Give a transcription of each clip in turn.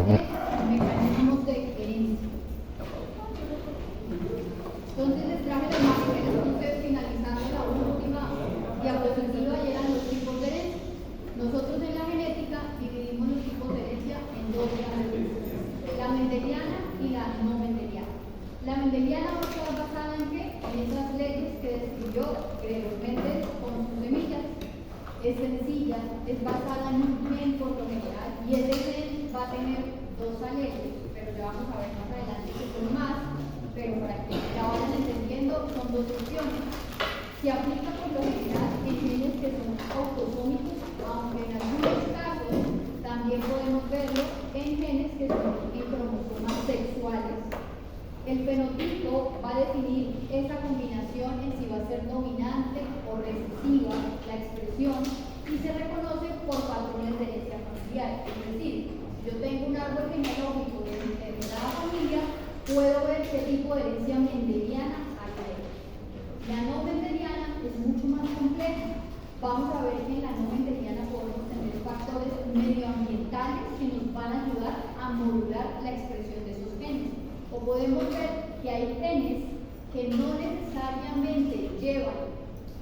de mecanismos de herencia. Entonces les traje las imágenes que ustedes finalizando la última diapositiva y eran los tipos de herencia. Nosotros en la genética dividimos los tipos de herencia en dos grandes grupos, la mendeliana y la no mendeliana. La mendeliana va a estar basada en qué? En esas leyes que describió Gregor Mendel con sus semillas. Es sencilla, es basada en un gen por lo general y ese gen va a tener dos alelos, pero ya vamos a ver más adelante que son más, pero para que la vayan entendiendo son dos opciones. Se aplica por lo general en genes que son autosómicos, aunque en algunos casos también podemos verlo en genes que son en cromosomas sexuales. El fenotipo va a definir esa combinación en si va a ser dominante o recesiva la expresión y se reconoce por patrones de herencia familiar. Es decir, si yo tengo un árbol genealógico de determinada familia, puedo ver qué tipo de herencia mendeliana hay ahí. La no mendeliana es mucho más compleja. Vamos a ver que en la no mendeliana podemos tener factores medioambientales que nos van a ayudar a modular la expresión de esos genes. O podemos ver que hay genes que no necesariamente llevan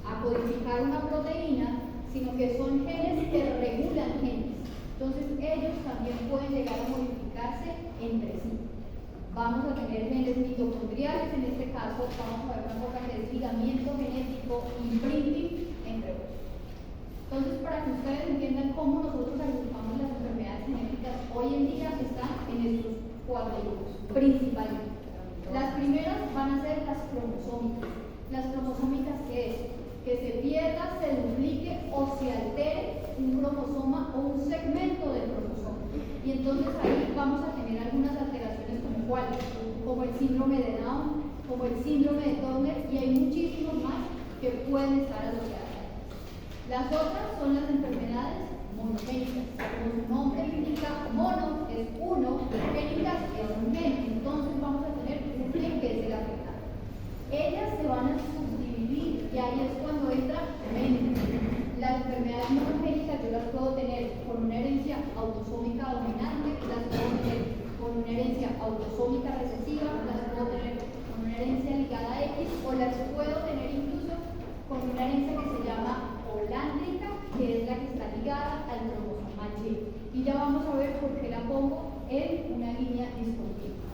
a codificar una proteína, sino que son genes que regulan genes. Entonces ellos también pueden llegar a modificarse entre sí. Vamos a tener genes mitocondriales, en este caso vamos a ver una cosa que es ligamiento genético, imprinting, entre otros. Entonces, para que ustedes entiendan cómo nosotros agrupamos las enfermedades genéticas, hoy en día están en estos cuatro grupos, principalmente. Las primeras van a ser las cromosómicas. Las cromosómicas, ¿qué es? Que se pierda, se duplique o se altere un cromosoma o un segmento del cromosoma. Y entonces ahí vamos a tener algunas alteraciones como cuáles, como el síndrome de Down, como el síndrome de Turner, y hay muchísimos más que pueden estar asociadas. Las otras son las enfermedades monogénicas. Como su nombre indica, mono es uno, génicas es un gen. Entonces vamos a tener un gen que es el afectado. Ellas se van a subdividir y ahí es cuando entra mente. Las enfermedades monogénicas yo las puedo tener con una herencia autosómica dominante, las puedo tener con una herencia autosómica recesiva, las puedo tener con una herencia ligada a X o las puedo tener incluso con una herencia que se llama holándrica, que es la que está ligada al cromosoma Y. Y ya vamos a ver por qué la pongo en una línea discontinua.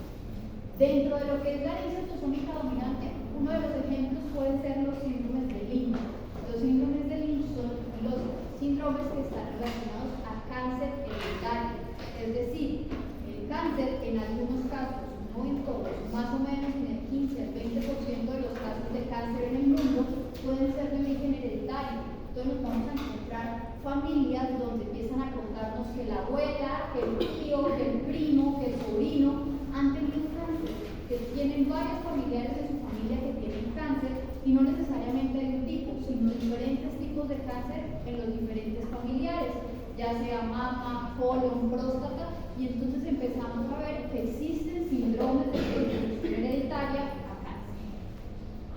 Dentro de lo que es la herencia autosómica dominante, uno de los ejemplos pueden ser los síndromes de Lynch. Los síndromes de Lynch son los síndromes que están relacionados a cáncer hereditario. Es decir, el cáncer en algunos casos, no en todos, más o menos en el 15 al 20% de los casos de cáncer en el mundo pueden ser de origen hereditario. Entonces nos vamos a encontrar familias donde empiezan a contarnos que la abuela, que el tío, que el primo, que el sobrino han tenido cáncer, que tienen varios familiares de su familia que tienen cáncer y no necesariamente de un tipo, sino diferentes tipos de cáncer en los diferentes familiares, ya sea mama, colon, próstata, y entonces empezamos a ver que existen síndromes de distribución hereditaria a cáncer.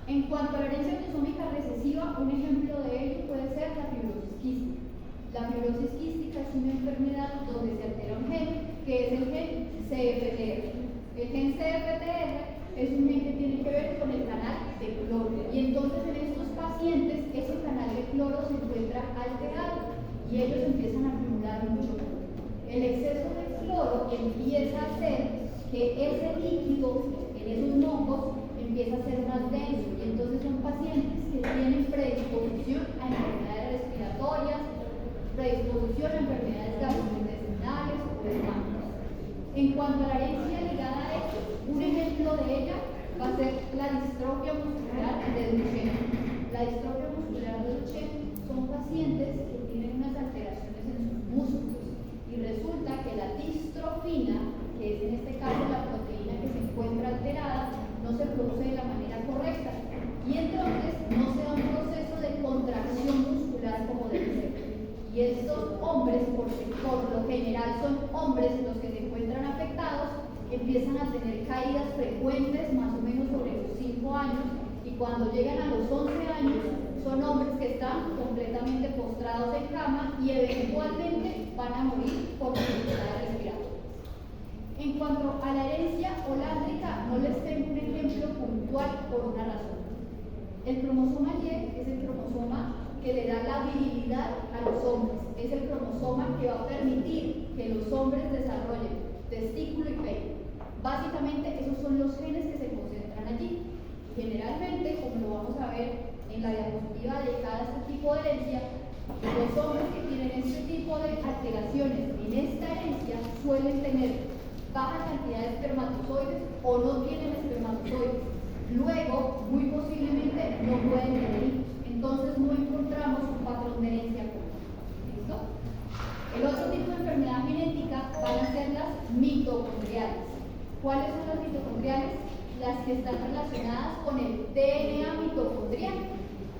En cuanto a la herencia autosómica recesiva, un ejemplo de ello puede ser la fibrosis quística. La fibrosis quística es una enfermedad donde se altera un gen, que es el gen CFTR. El gen CFTR es un gen que tiene que ver con el canal de cloro. Y entonces en estos pacientes, ese canal de cloro se encuentra alterado y ellos empiezan a acumular mucho cloro. El exceso de cloro empieza a hacer que ese líquido en esos hongos empieza a ser más denso y entonces son pacientes que tienen predisposición a enfermedades respiratorias, predisposición a enfermedades gastrointestinales o hepáticas. En cuanto a la herencia ligada a esto, un ejemplo de ella va a ser la distrofia muscular de Duchenne. La distrofia muscular de Duchenne son pacientes que tienen unas alteraciones en sus músculos y resulta que la distrofina, que es en este caso la proteína que se encuentra alterada, no se produce de la manera correcta y entonces no se da un proceso de contracción muscular como debe ser. Y estos hombres, porque por lo general son hombres los que se encuentran afectados, empiezan a tener caídas frecuentes, más o menos sobre los 5 años, y cuando llegan a los 11 años, son hombres que están completamente postrados en cama y eventualmente van a morir por enfermedades respiratorias. El cromosoma Y es el cromosoma que le da la virilidad a los hombres. Es el cromosoma que va a permitir que los hombres desarrollen testículo y pene. Básicamente esos son los genes que se concentran allí. Generalmente, como lo vamos a ver en la diapositiva dedicada a este tipo de herencia, los hombres que tienen este tipo de alteraciones en esta herencia suelen tener baja cantidad de espermatozoides o no tienen espermatozoides. Luego, muy posiblemente, no pueden tener hijos. Entonces no encontramos un patrón de herencia común. ¿Listo? El otro tipo de enfermedad genética van a ser las mitocondriales. ¿Cuáles son las mitocondriales? Las que están relacionadas con el DNA mitocondrial.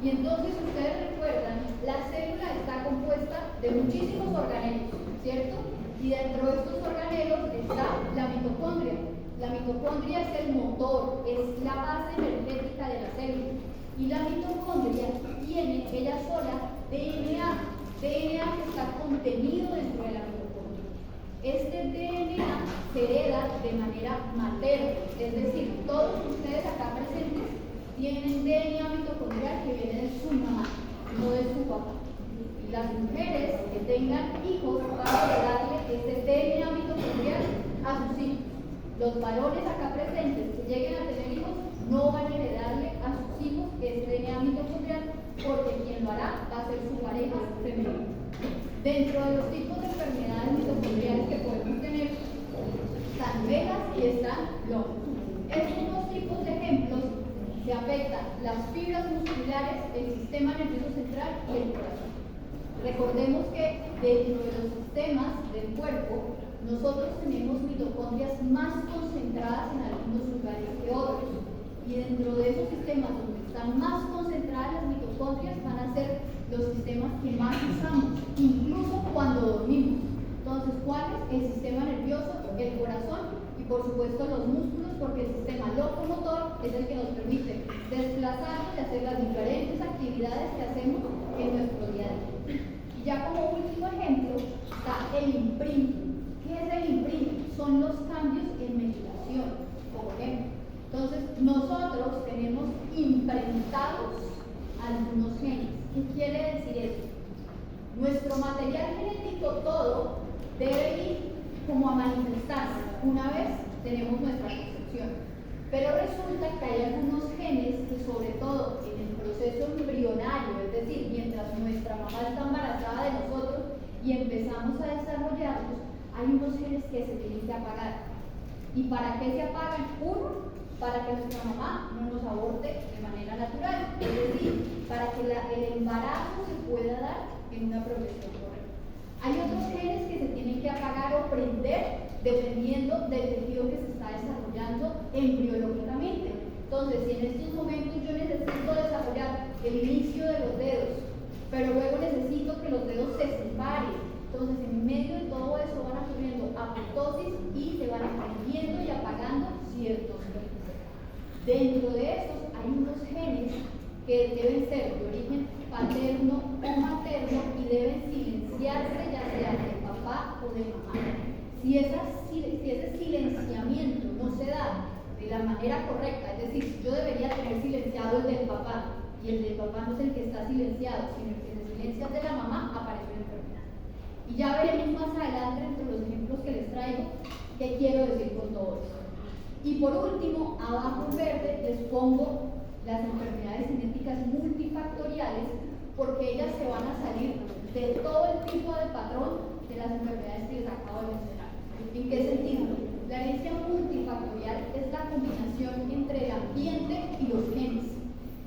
Y entonces ustedes recuerdan, la célula está compuesta de muchísimos organelos, ¿cierto? Y dentro de estos organelos está la mitocondria. La mitocondria es el motor, es la base energética de la célula. Y la mitocondria tiene ella sola DNA que está contenido dentro de la mitocondria. Este DNA se hereda de manera materna, es decir, todos ustedes acá presentes tienen DNA mitocondrial que viene de su mamá, no de su papá. Y las mujeres que tengan hijos van a heredarle este DNA mitocondrial a sus hijos. Los varones acá presentes que lleguen a tener hijos no van a heredarle a sus hijos este DNA mitocondrial, porque quien lo hará va a ser su pareja femenina. Dentro de los tipos de enfermedades mitocondriales que podemos tener están velas y están lomos. Estos dos tipos de ejemplos se afectan las fibras musculares, el sistema nervioso central y el corazón. Recordemos que dentro de los sistemas del cuerpo nosotros tenemos mitocondrias más concentradas en algunos lugares que otros. Y dentro de esos sistemas donde están más concentradas las mitocondrias van a ser los sistemas que más usamos, incluso cuando dormimos. Entonces, ¿cuál es? El sistema nervioso, el corazón y por supuesto los músculos, porque el sistema locomotor es el que nos permite desplazarnos y hacer las diferentes actividades que hacemos en nuestro día a día. Y ya como último ejemplo está el imprinting. ¿Qué es el imprinting? Son los cambios en metilación, por ejemplo. Entonces, nosotros tenemos imprintados algunos genes. ¿Qué quiere decir esto? Nuestro material genético todo debe ir como a manifestarse una vez tenemos nuestra concepción. Pero resulta que hay algunos genes que, sobre todo en el proceso embrionario, es decir, mientras nuestra mamá está embarazada de nosotros y empezamos a desarrollarlos, hay unos genes que se tienen que apagar. ¿Y para qué se apagan? Uno, para que nuestra mamá no nos aborte de manera natural, es decir, para que el embarazo se pueda dar en una progresión correcta. Hay otros genes que se tienen que apagar o prender dependiendo del tejido que se está desarrollando embriológicamente. Entonces, si en estos momentos yo necesito desarrollar el inicio de los dedos, pero luego necesito que los dedos se separen, entonces en medio de todo eso van ocurriendo apoptosis y se van prendiendo y apagando ciertos genes. Dentro de estos hay unos genes que deben ser de origen paterno o materno y deben silenciarse ya sea de papá o de mamá. Si ese silenciamiento no se da de la manera correcta, es decir, yo debería tener silenciado el del papá y el del papá no es el que está silenciado, sino el que se silencia de la mamá, aparece una enfermedad. Y ya veremos más adelante entre los ejemplos que les traigo qué quiero decir con todo esto. Y por último, abajo en verde les pongo las enfermedades genéticas multifactoriales, porque ellas se van a salir de todo el tipo de patrón de las enfermedades que les acabo de mencionar. ¿En qué sentido? La herencia multifactorial es la combinación entre el ambiente y los genes.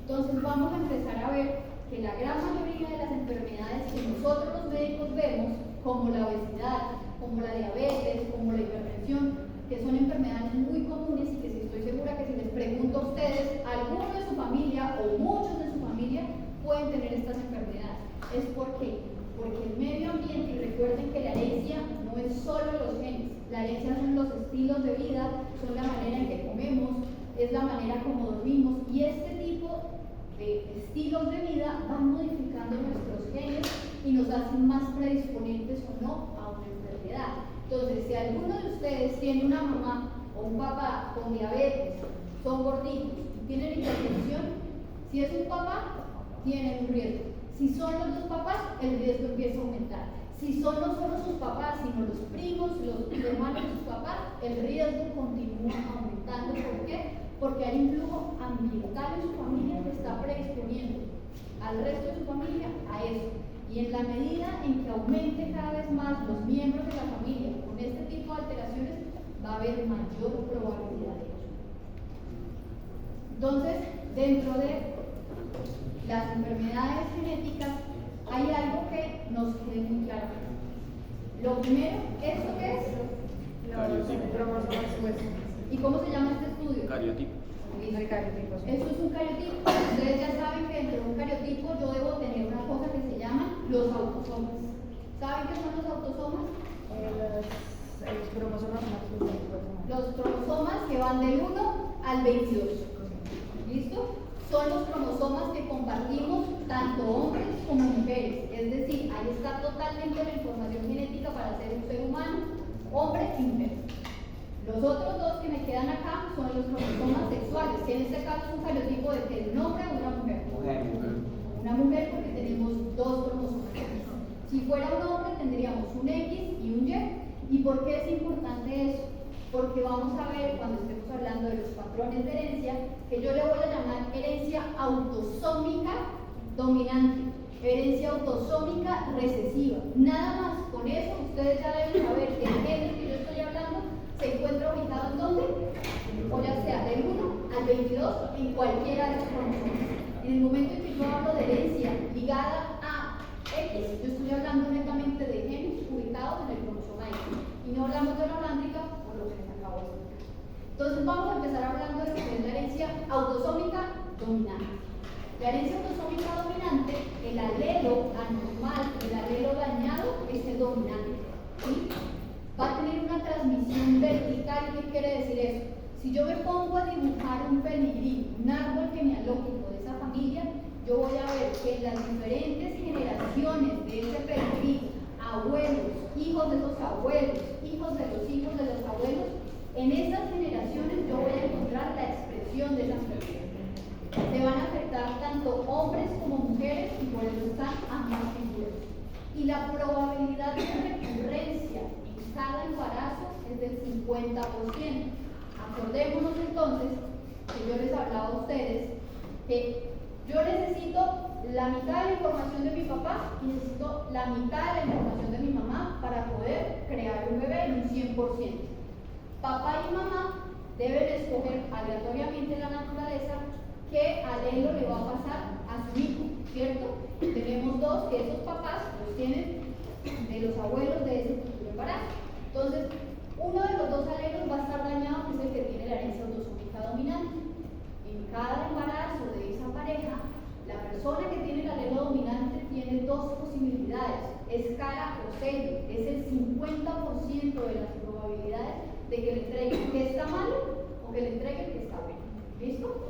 Entonces vamos a empezar a ver que la gran mayoría de las enfermedades que nosotros los médicos vemos, como la obesidad, como la diabetes, como la hipertensión, que son enfermedades muy comunes y que si estoy segura que si les pregunto a ustedes, algunos de su familia o muchos de su familia pueden tener estas enfermedades. ¿Es por qué? Porque el medio ambiente, y recuerden que la herencia no es solo los genes, la herencia son los estilos de vida, son la manera en que comemos, es la manera como dormimos, y este tipo de estilos de vida van modificando nuestros genes y nos hacen más predisponentes o no a una enfermedad. Entonces, si alguno de ustedes tiene una mamá o un papá con diabetes, son gorditos y tienen hipertensión, Si es un papá, tienen un riesgo. Si son los dos papás, el riesgo empieza a aumentar. Si son no solo sus papás, sino los primos, los hermanos de sus papás, el riesgo continúa aumentando. ¿Por qué? Porque hay un flujo ambiental en su familia que está predisponiendo al resto de su familia a eso. Y en la medida en que aumente cada vez más los miembros de la familia con este tipo de alteraciones, va a haber mayor probabilidad de ello. Entonces, dentro de las enfermedades genéticas, hay algo que nos quede muy claro. Lo primero, ¿esto qué es? ¿Y cómo se llama este estudio? Cariotipo. Esto es un cariotipo. Ustedes ya saben que dentro de un cariotipo yo debo tener una cosa que se llama los autosomas. ¿Saben qué son los autosomas? Los cromosomas más. Los cromosomas que van del 1 al 22. ¿Listo? Son los cromosomas que compartimos tanto hombres como mujeres. Es decir, ahí está totalmente la información genética para ser un ser humano, hombre y mujer. Los otros dos que me quedan acá son los cromosomas sexuales, que en este caso es un cariotipo de que un hombre o una mujer. Una mujer porque tenemos dos cromosomas. Si fuera un hombre tendríamos un X y un Y. ¿Y por qué es importante eso? Porque vamos a ver cuando estemos hablando de los patrones de herencia, que yo le voy a llamar herencia autosómica dominante, herencia autosómica recesiva. Nada más, con eso ustedes ya deben saber que el gen del que yo estoy hablando se encuentra ubicado en dónde, o ya sea del 1 al 22 en cualquiera de esos cromosomas. En el momento en que yo hablo de herencia ligada a X, yo estoy hablando netamente de genes ubicados en el cromosoma X. Y no hablamos de la holándica por lo que les acabo de explicar. Entonces vamos a empezar hablando de lo que es la herencia autosómica dominante. La herencia autosómica dominante, el alelo anormal, el alelo dañado es el dominante. ¿Sí? Va a tener una transmisión vertical. ¿Qué quiere decir eso? Si yo me pongo a dibujar un pedigrí, un árbol genealógico de esa familia, yo voy a ver que en las diferentes generaciones de ese pedigrí, abuelos, hijos de esos abuelos, hijos de los hijos de los abuelos, en esas generaciones yo voy a encontrar la expresión de esas personas. Se van a afectar tanto hombres como mujeres y por eso están ambas figuras. Y la probabilidad de recurrencia en cada embarazo es del 50%. Acordémonos entonces que yo les hablaba a ustedes que yo necesito la mitad de la información de mi papá y necesito la mitad de la información de mi mamá para poder crear un bebé en un 100%. Papá y mamá deben escoger aleatoriamente en la naturaleza qué alelo le va a pasar a su hijo, ¿cierto? Tenemos dos que esos papás los tienen de los abuelos de ese futuro embarazo. Entonces, uno de los dos alelos va a estar dañado, que es el que tiene la herencia autosómica dominante. En cada embarazo de esa pareja, la persona que tiene el alelo dominante tiene dos posibilidades: es cara o sello, es el 50% de las probabilidades de que le entreguen que está malo o que le entreguen que está bueno. ¿Listo?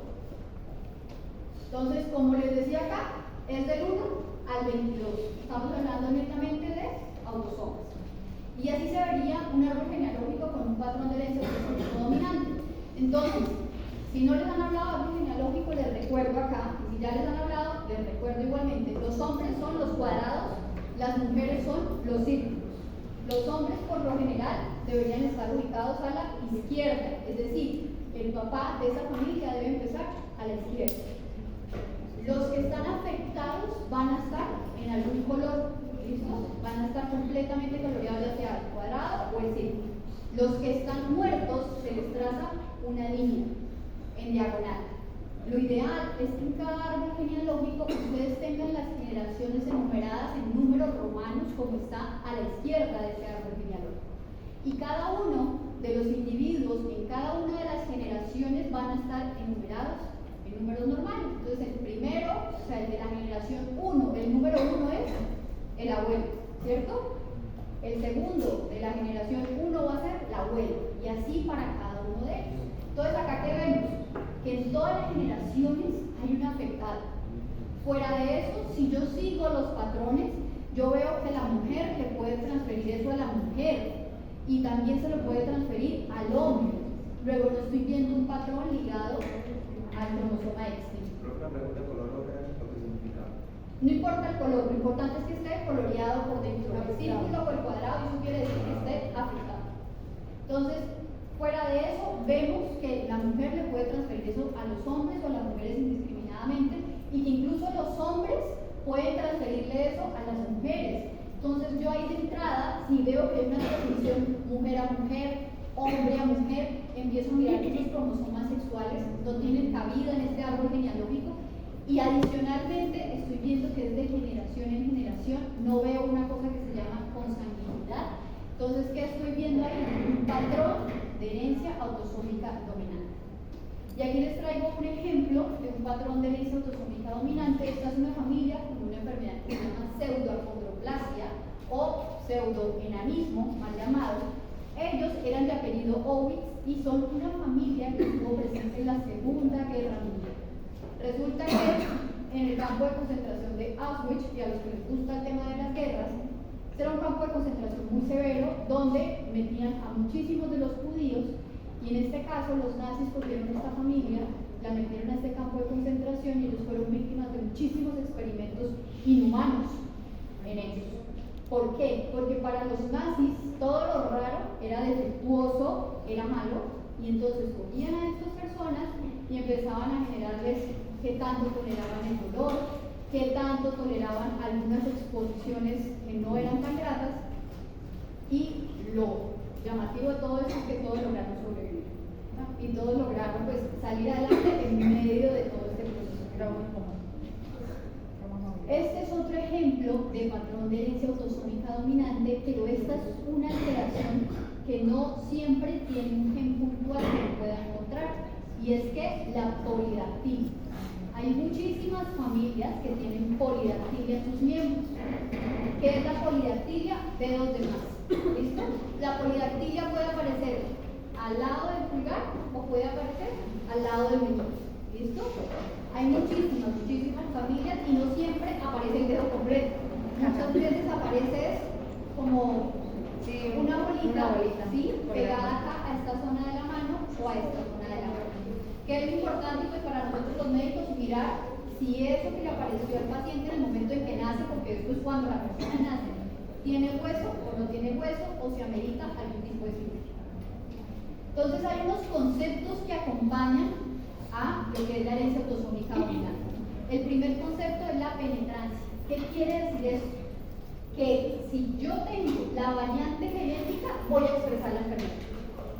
Entonces, como les decía acá, es del 1 al 22. Estamos hablando netamente de autosomas. Y así se vería un árbol genealógico con un patrón de herencia autosómico dominante. Entonces, si no les han hablado de árbol genealógico, les recuerdo acá, y si ya les han hablado, les recuerdo igualmente. Los hombres son los cuadrados, las mujeres son los círculos. Los hombres, por lo general, deberían estar ubicados a la izquierda, es decir, el papá de esa familia debe empezar a la izquierda. Los que están afectados van a estar en algún color, ¿listo? Van a estar completamente coloreados, ya sea el cuadrado o el círculo. Los que están muertos se les traza una línea en diagonal. Lo ideal es que en cada árbol genealógico ustedes tengan las generaciones enumeradas en números romanos como está a la izquierda de ese árbol genealógico. Y cada uno de los individuos en cada una de las generaciones van a estar enumerados en números normales. Entonces el primero, o sea, el de la generación 1, el número 1 es el abuelo, ¿cierto? El segundo de la generación 1 va a ser la abuela, y así para cada uno de ellos. Entonces acá que vemos que en todas las generaciones hay un afectado. Fuera de eso, si yo sigo los patrones, yo veo que la mujer le puede transferir eso a la mujer y también se lo puede transferir al hombre. Luego no estoy viendo un patrón ligado al cromosoma X. una pregunta de color lo que significa. No importa el color, lo importante es que esté coloreado por dentro, el círculo o el cuadrado, eso quiere decir que esté afectado. Entonces, fuera de eso, vemos que la mujer le puede transferir eso a los hombres o a las mujeres indiscriminadamente, y que incluso los hombres pueden transferirle eso a las mujeres. Entonces, yo ahí de entrada, si veo que hay una transmisión mujer a mujer, hombre a mujer, empiezo a mirar que esos cromosomas sexuales no tienen cabida en este árbol genealógico. Y adicionalmente estoy viendo que es de generación en generación, no veo una cosa que se llama consanguinidad. Entonces, ¿qué estoy viendo ahí? Un patrón de herencia autosómica dominante. Y aquí les traigo un ejemplo de un patrón de herencia autosómica dominante. Esta es una familia con una enfermedad que se llama pseudoachondroplasia o pseudoenanismo, mal llamado. Ellos eran de apellido Owitz y son una familia que estuvo presente en la Segunda Guerra Mundial. Resulta que en el campo de concentración de Auschwitz, y a los que les gusta el tema de las guerras, era un campo de concentración muy severo donde metían a muchísimos de los judíos, y en este caso los nazis cogieron a esta familia, la metieron a este campo de concentración y ellos fueron víctimas de muchísimos experimentos inhumanos en ellos. ¿Por qué? Porque para los nazis todo lo raro era defectuoso, era malo, y entonces cogían a estas personas y empezaban a generarles qué tanto toleraban el dolor, qué tanto toleraban algunas exposiciones que no eran tan gratas, y lo llamativo de todo eso es que todos lograron sobrevivir, ¿no? Y todos lograron pues salir adelante en medio de todo este proceso. Este es otro ejemplo de patrón de herencia autosómica dominante, pero esta es una alteración que no siempre tiene un gen puntual que lo pueda encontrar, y es que la polidactilia. Hay muchísimas familias que tienen polidactilia en sus miembros. ¿Qué es la polidactilia? Dedos de más. ¿Listo? La polidactilia puede aparecer al lado del pulgar o puede aparecer al lado del meñique. ¿Listo? Hay muchísimas familias y no siempre aparece el dedo completo. Muchas veces aparece como una bolita, ¿sí? Pegada acá a esta zona de la mano o a esta zona de la mano. ¿Qué es lo importante pues, para nosotros los médicos? Mirar si eso que le apareció al paciente en el momento en que nace, porque esto es cuando la persona nace, tiene hueso o no tiene hueso, o se amerita algún tipo de cirugía. Entonces hay unos conceptos que acompañan a lo que es la herencia autosómica dominante. El primer concepto es la penetrancia. ¿Qué quiere decir eso? Que si yo tengo la variante genética, voy a expresar la enfermedad.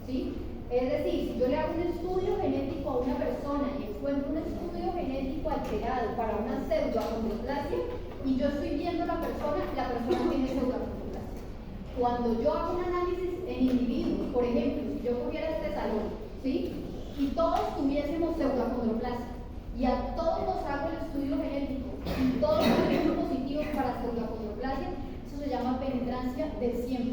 ¿Sí? Es decir, si yo le hago un estudio genético a una persona y encuentro un estudio genético alterado para una pseudoachondroplasia y yo estoy viendo a la persona tiene pseudoachondroplasia. Cuando yo hago un análisis en individuos, por ejemplo, si yo cogiera este salón, ¿sí? Y todos tuviésemos pseudoachondroplasia y a todos nos hago el estudio genético y todos tuviésemos positivos para pseudoachondroplasia, eso se llama penetrancia del 100%.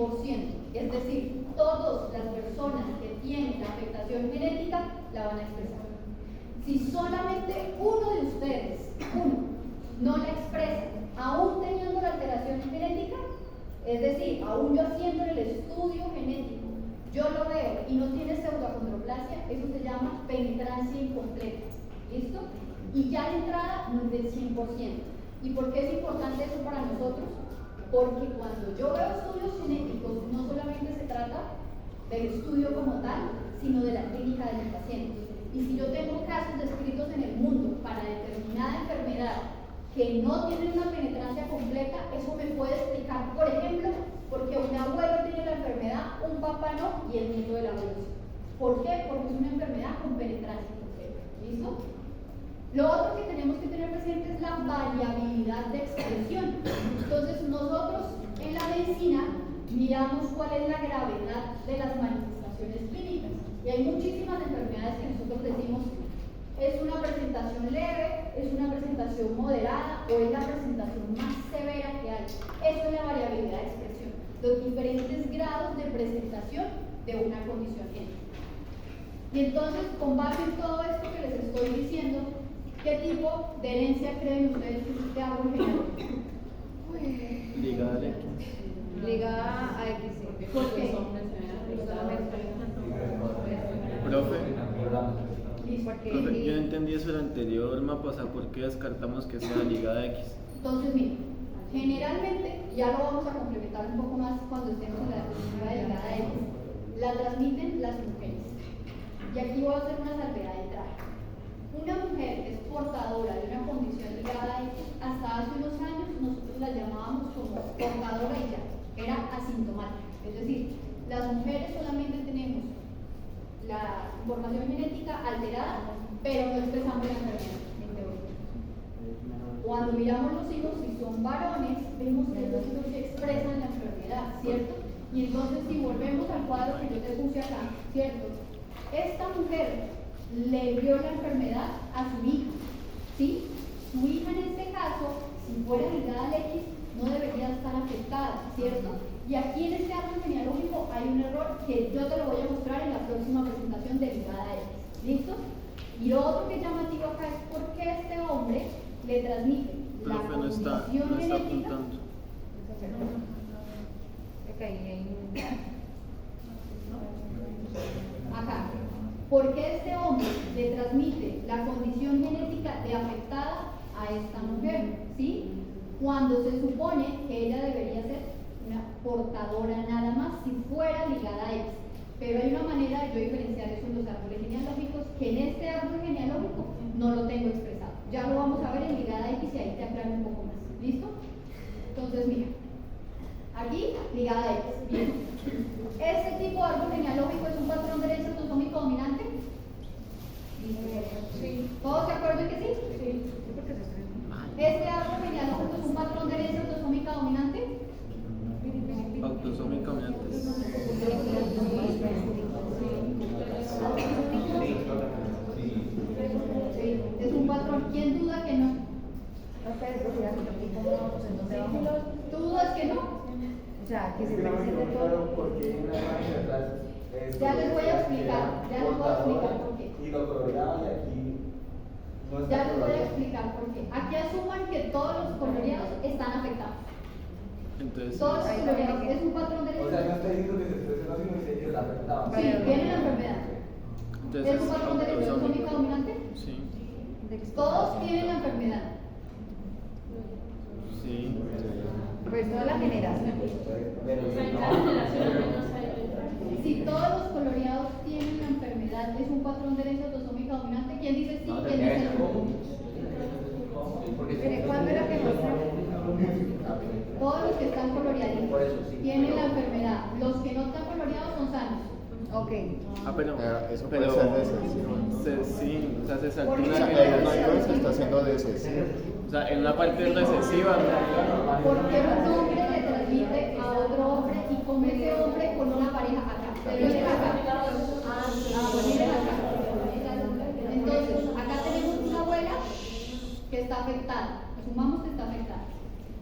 Es decir, todas las personas que tienen la afectación genética la van a expresar. Si solamente uno de ustedes, no la expresa, aún teniendo la alteración genética, es decir, aún yo haciendo el estudio genético, yo lo veo y no tiene pseudoachondroplasia, eso se llama penetrancia incompleta. ¿Listo? Y ya de entrada no es del 100%. ¿Y por qué es importante eso para nosotros? Porque cuando yo veo estudios genéticos, no solamente se trata del estudio como tal, sino de la clínica del paciente. Y si yo tengo casos descritos en el mundo para determinada enfermedad que no tienen una penetrancia completa, eso me puede explicar, por ejemplo, por qué un abuelo tiene la enfermedad, un papá no, y el nieto del abuelo sí. ¿Por qué? Porque es una enfermedad con penetrancia completa. ¿Listo? Lo otro que tenemos que tener presente es la variabilidad de expresión. Entonces, nosotros en la medicina miramos cuál es la gravedad de las manifestaciones clínicas. Y hay muchísimas enfermedades que nosotros decimos es una presentación leve, es una presentación moderada o es la presentación más severa que hay. Eso es la variabilidad de expresión, los diferentes grados de presentación de una condición genética. Y entonces, con base en todo esto que les estoy diciendo, ¿qué tipo de herencia creen ustedes que es este árbol genealógico? Ligada a X. ¿Por qué? Profe, Listo. Porque Profe, yo no entendí eso del anterior mapa, o sea, ¿por qué descartamos que sea ligada a X? Entonces, mira, generalmente, ya lo vamos a complementar un poco más cuando estemos en la diapositiva de ligada a X, la transmiten las mujeres. Y aquí voy a hacer una salvedad de traje. Una mujer que es portadora de una condición ligada a X, hasta hace unos años nosotros la llamábamos como portadora y ya, era asintomática. Es decir, las mujeres solamente tenemos la información genética alterada, pero no expresamos la enfermedad, en teoría. Cuando miramos los hijos, si son varones, vemos que los hijos sí expresan la enfermedad, ¿cierto? Y entonces si volvemos al cuadro que yo te puse acá, ¿cierto? Esta mujer le vio la enfermedad a su hija, ¿sí? Su hija en este caso, si fuera ligada al X, no debería estar afectada, ¿cierto? Y aquí en este árbol genealógico hay un error que yo te lo voy a mostrar en la próxima presentación de ligada a X, ¿listo? Y lo otro que es llamativo acá es por qué este hombre le transmite la Profe, no está condición genética. apuntando. Acá. ¿Por qué este hombre le transmite la condición genética de afectada a esta mujer? ¿Sí? Cuando se supone que ella debería ser una portadora nada más si fuera ligada a X. Pero hay una manera de yo diferenciar eso en los árboles genealógicos que en este árbol genealógico no lo tengo expresado. Ya lo vamos a ver en ligada a X y ahí te aclaro un poco más. ¿Listo? Entonces, mira. Aquí, ligada a X. Bien. ¿Este tipo de árbol genealógico es un patrón de herencia autosómico dominante? Sí. ¿Todos de acuerdo en que sí? Sí. ¿Este árbol genealógico es un patrón de herencia autosómica dominante? Autosómica dominante. Sí. Es un patrón. ¿Quién duda que no? ¿Tú dudas que no? O sea, que se No parece me de quedó claro todo. por qué una imagen atrás es Ya les voy a explicar, ya les voy a explicar por qué. Y lo coloreado y aquí no está Ya les voy a coloreado. explicar por qué. Aquí asuman que todos los coloreados están afectados. Entonces, Todos los coloreados es un patrón de O sea, no está diciendo que se exprese así, sino que dice que está afectado. Sí, tienen la enfermedad. entonces ¿Es un patrón de herencia autosómica dominante? Sí, Todos tienen la enfermedad. sí. Pues toda la generación. Pero Si todos los coloreados tienen la enfermedad, ¿es un patrón de herencia autosómica dominante? ¿Quién dice sí? ¿Quién dice no? Pero ¿cuándo era que mostraba? Todos los que están coloreaditos Por eso, sí. tienen la enfermedad. Los que no están coloreados son sanos. Ok. Pero, Eso puede ser recesivo. sí, o sea, se saltó ¿Por qué? una Pero No, generación. se está haciendo recesivo. O sea, en una parte recesiva. Porque un hombre le transmite a otro hombre y con ese hombre con una pareja acá. Miren acá. Miren acá. Entonces, acá tenemos una abuela que está afectada. Asumamos que está afectada.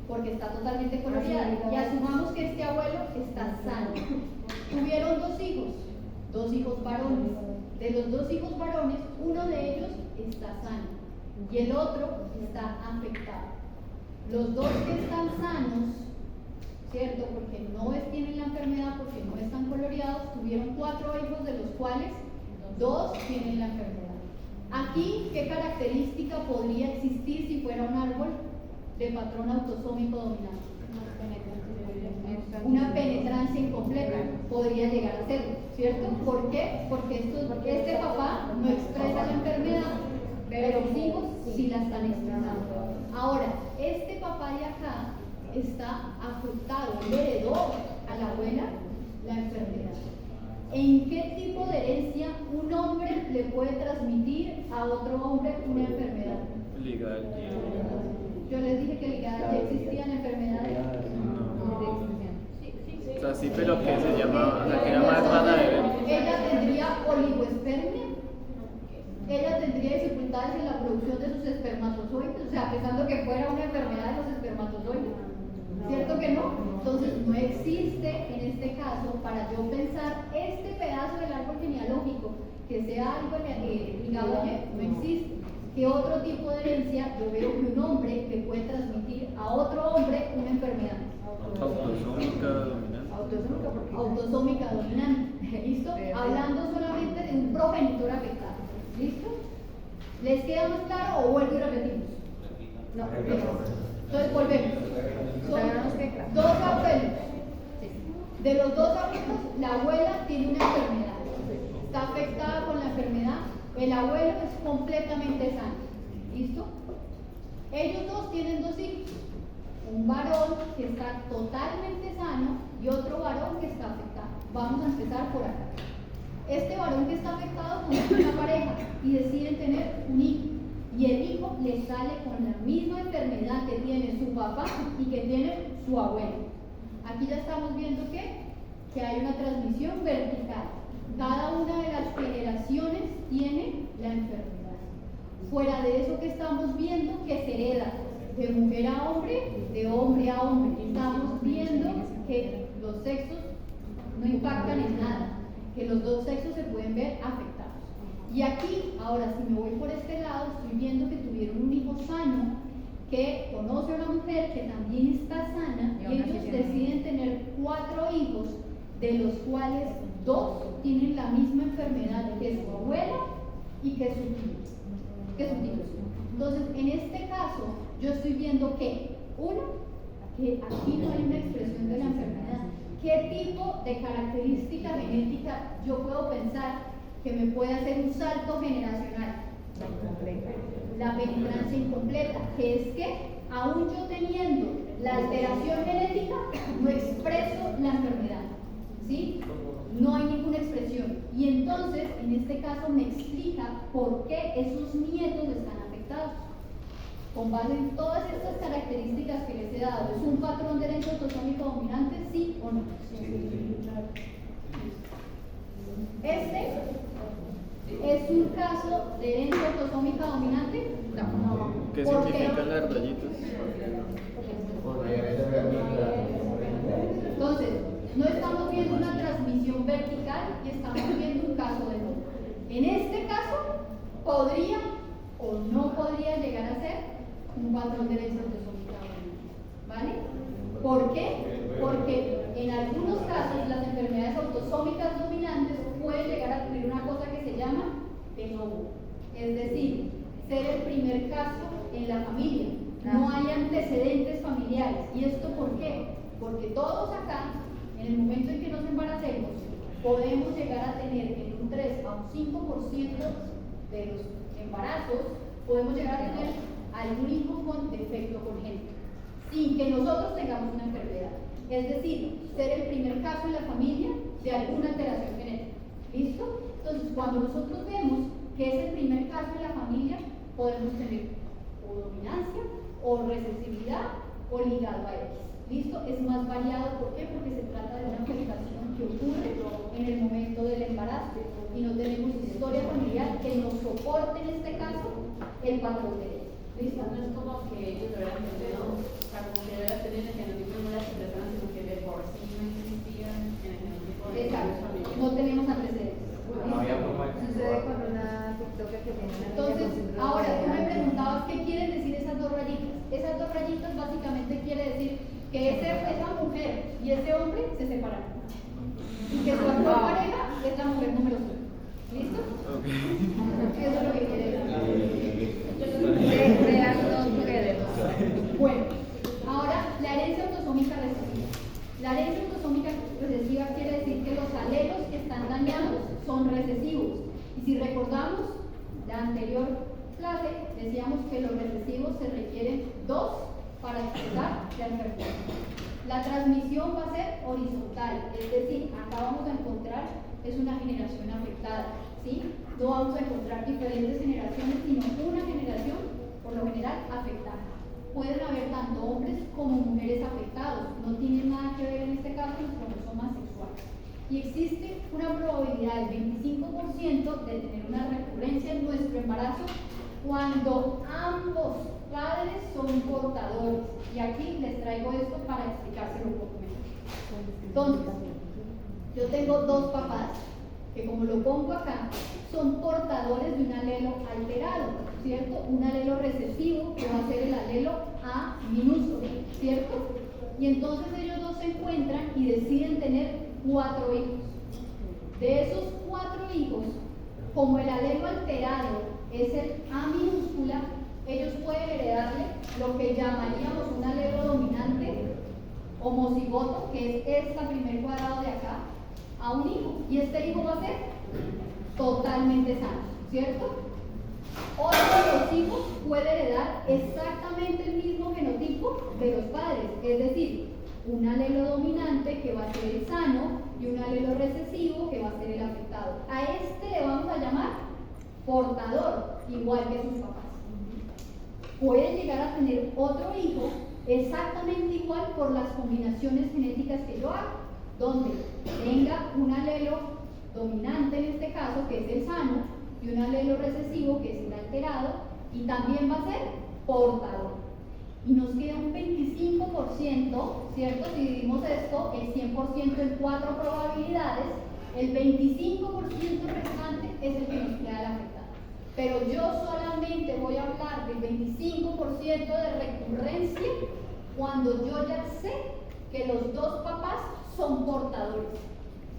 Porque está totalmente coloreada. Y asumamos que este abuelo está sano. Tuvieron dos hijos varones. De los dos hijos varones, uno de ellos está sano y el otro está afectado. Los dos que están sanos, ¿cierto? Porque tienen la enfermedad, porque no están coloreados, tuvieron 4 hijos, de los cuales 2 tienen la enfermedad. Aquí, ¿qué característica podría existir si fuera un árbol de patrón autosómico dominante? Una penetrancia incompleta podría llegar a serlo, ¿cierto? ¿Por qué? Porque este papá no expresa la enfermedad, pero los hijos sí la están expresando. Ahora, este papá de acá está afectado, le heredó a la abuela la enfermedad. ¿En qué tipo de herencia un hombre le puede transmitir a otro hombre una enfermedad? Ligada al tiempo. Yo les dije que ligada ya existían enfermedades. O sea, sí, pero que se llamaba, o sea, que era más rara de ver. Ella tendría oligoespermia. Ella tendría dificultades en la producción de sus espermatozoides, o sea, pensando que fuera una enfermedad de los espermatozoides. ¿Cierto que no? Entonces no existe en este caso, para yo pensar este pedazo del árbol genealógico que sea algo ligado a Y, no existe. ¿Qué otro tipo de herencia yo veo que un hombre le puede transmitir a otro hombre una enfermedad? Autosómica dominante. Autosómica, porque Autosómica dominante. ¿Listo? Hablando solamente de un progenitor afectado. ¿Listo? ¿Les queda más claro o vuelvo y repetimos? No, Entonces volvemos. Sabemos que claro. Son dos abuelos. De los dos abuelos, la abuela tiene una enfermedad. Está afectada con la enfermedad. El abuelo es completamente sano. ¿Listo? Ellos dos tienen dos hijos. Un varón que está totalmente sano y otro varón que está afectado. Vamos a empezar por acá. Este varón que está afectado conoce una pareja y deciden tener un hijo. Y el hijo le sale con la misma enfermedad que tiene su papá y que tiene su abuelo. Aquí ya estamos viendo que hay una transmisión vertical. Cada una de las generaciones tiene la enfermedad. Fuera de eso que estamos viendo que se hereda de mujer a hombre, de hombre a hombre. Estamos viendo que los sexos no impactan en nada, que los dos sexos se pueden ver afectados. Y aquí, ahora si me voy por este lado, estoy viendo que tuvieron un hijo sano, que conoce a una mujer que también está sana, y ellos deciden tener 4 hijos, de los cuales 2 tienen la misma enfermedad que su abuela y que su tío. Entonces, en este caso, yo estoy viendo que, uno, que aquí no hay una expresión de la enfermedad. ¿Qué tipo de característica genética yo puedo pensar que me puede hacer un salto generacional? La penetrancia incompleta, que es que, aún yo teniendo la alteración genética, no expreso la enfermedad. ¿Sí? No hay ninguna expresión. Y entonces, en este caso, me explica por qué esos nietos están afectados. Con base en todas estas características que les he dado, ¿es un patrón de herencia autosómica dominante, sí o no? Este es un caso de herencia autosómica dominante. No. ¿Qué ¿Por qué? significan las rayitas? Entonces, no estamos viendo una transmisión vertical y estamos viendo un caso de no. En este caso, podría o no podría llegar a ser un patrón de herencia autosómica dominante. ¿Vale? ¿Por qué? Porque en algunos casos las enfermedades autosómicas dominantes pueden llegar a tener una cosa que se llama de novo. Es decir, ser el primer caso en la familia. No hay antecedentes familiares. ¿Y esto por qué? Porque todos acá, en el momento en que nos embaracemos, podemos llegar a tener en un 3 a un 5% de los embarazos, podemos llegar a tener algún hijo con defecto congénito, sin que nosotros tengamos una enfermedad. Es decir, ser el primer caso en la familia de alguna alteración genética. ¿Listo? Entonces, cuando nosotros vemos que es el primer caso en la familia, podemos tener o dominancia, o recesividad, o ligado a X. ¿Listo? Es más variado. ¿Por qué? Porque se trata de una afectación que ocurre en el momento del embarazo y no tenemos historia familiar que nos soporte, en este caso, el patrón de X. ¿Listo? No es como que ellos realmente no, o sea, como que debe tener el genótipo no las personas, sino que de por sí no existían en el genótipo de Exacto. familia. No tenemos antecedentes. No había forma de Sucede con una TikToker que tiene una niña Entonces, con síndrome ahora de tú me Down. preguntabas qué quieren decir esas 2 rayitas. Esas 2 rayitas básicamente quiere decir que esa mujer y ese hombre se separaron. Y que su actual pareja es la mujer número 5. ¿Listo? Okay. Eso es lo que quiere decir. They are not together. Bueno, ahora la herencia autosómica recesiva. La herencia autosómica recesiva quiere decir que los alelos que están dañados son recesivos. Y si recordamos la anterior clase, decíamos que los recesivos se requieren 2 para expresar la enfermedad. La transmisión va a ser horizontal, es decir, acá vamos a encontrar, es una generación afectada, ¿sí? No vamos a encontrar diferentes generaciones, sino una generación, por lo general, afectada. Pueden haber tanto hombres como mujeres afectados, no tienen nada que ver en este caso con los cromosomas sexuales. Y existe una probabilidad del 25% de tener una recurrencia en nuestro embarazo cuando ambos padres son portadores. Y aquí les traigo esto para explicárselo un poco mejor. Entonces, yo tengo 2 papás que, como lo pongo acá, son portadores de un alelo alterado, ¿cierto? Un alelo recesivo que va a ser el alelo A minúsculo, ¿cierto? Y entonces ellos 2 se encuentran y deciden tener 4 hijos. De esos 4 hijos, como el alelo alterado es el A minúscula, ellos pueden heredarle lo que llamaríamos un alelo dominante homocigoto, que es esta primer cuadrado de acá, a un hijo. Y este hijo va a ser totalmente sano, ¿cierto? Otro de los hijos puede heredar exactamente el mismo genotipo de los padres, es decir, un alelo dominante que va a ser el sano y un alelo recesivo que va a ser el afectado. A este le vamos a llamar portador, igual que sus papás. Pueden llegar a tener otro hijo exactamente igual por las combinaciones genéticas que yo hago, donde tenga un alelo dominante en este caso, que es el sano, y un alelo recesivo, que es el alterado, y también va a ser portador. Y nos queda un 25%, ¿cierto? Si dividimos esto, el 100% en 4 probabilidades, el 25% restante es el que nos queda el afectado. Pero yo solamente voy a hablar del 25% de recurrencia cuando yo ya sé que los dos papás son portadores.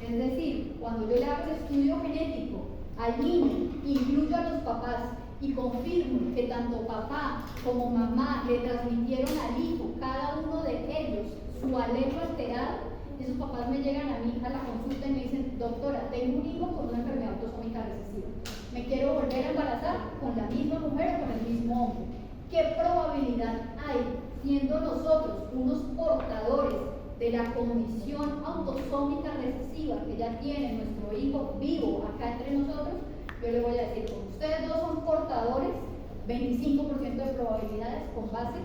Es decir, cuando yo le hago el estudio genético al niño, incluyo a los papás y confirmo que tanto papá como mamá le transmitieron al hijo, cada uno de ellos, su alelo alterado, esos papás me llegan a mí a la consulta y me dicen: doctora, tengo un hijo con una enfermedad autosómica recesiva, me quiero volver a embarazar con la misma mujer o con el mismo hombre. ¿Qué probabilidad hay, siendo nosotros unos portadores de la condición autosómica recesiva que ya tiene nuestro hijo vivo acá entre nosotros? Yo le voy a decir, como ustedes dos son portadores, 25% de probabilidades con base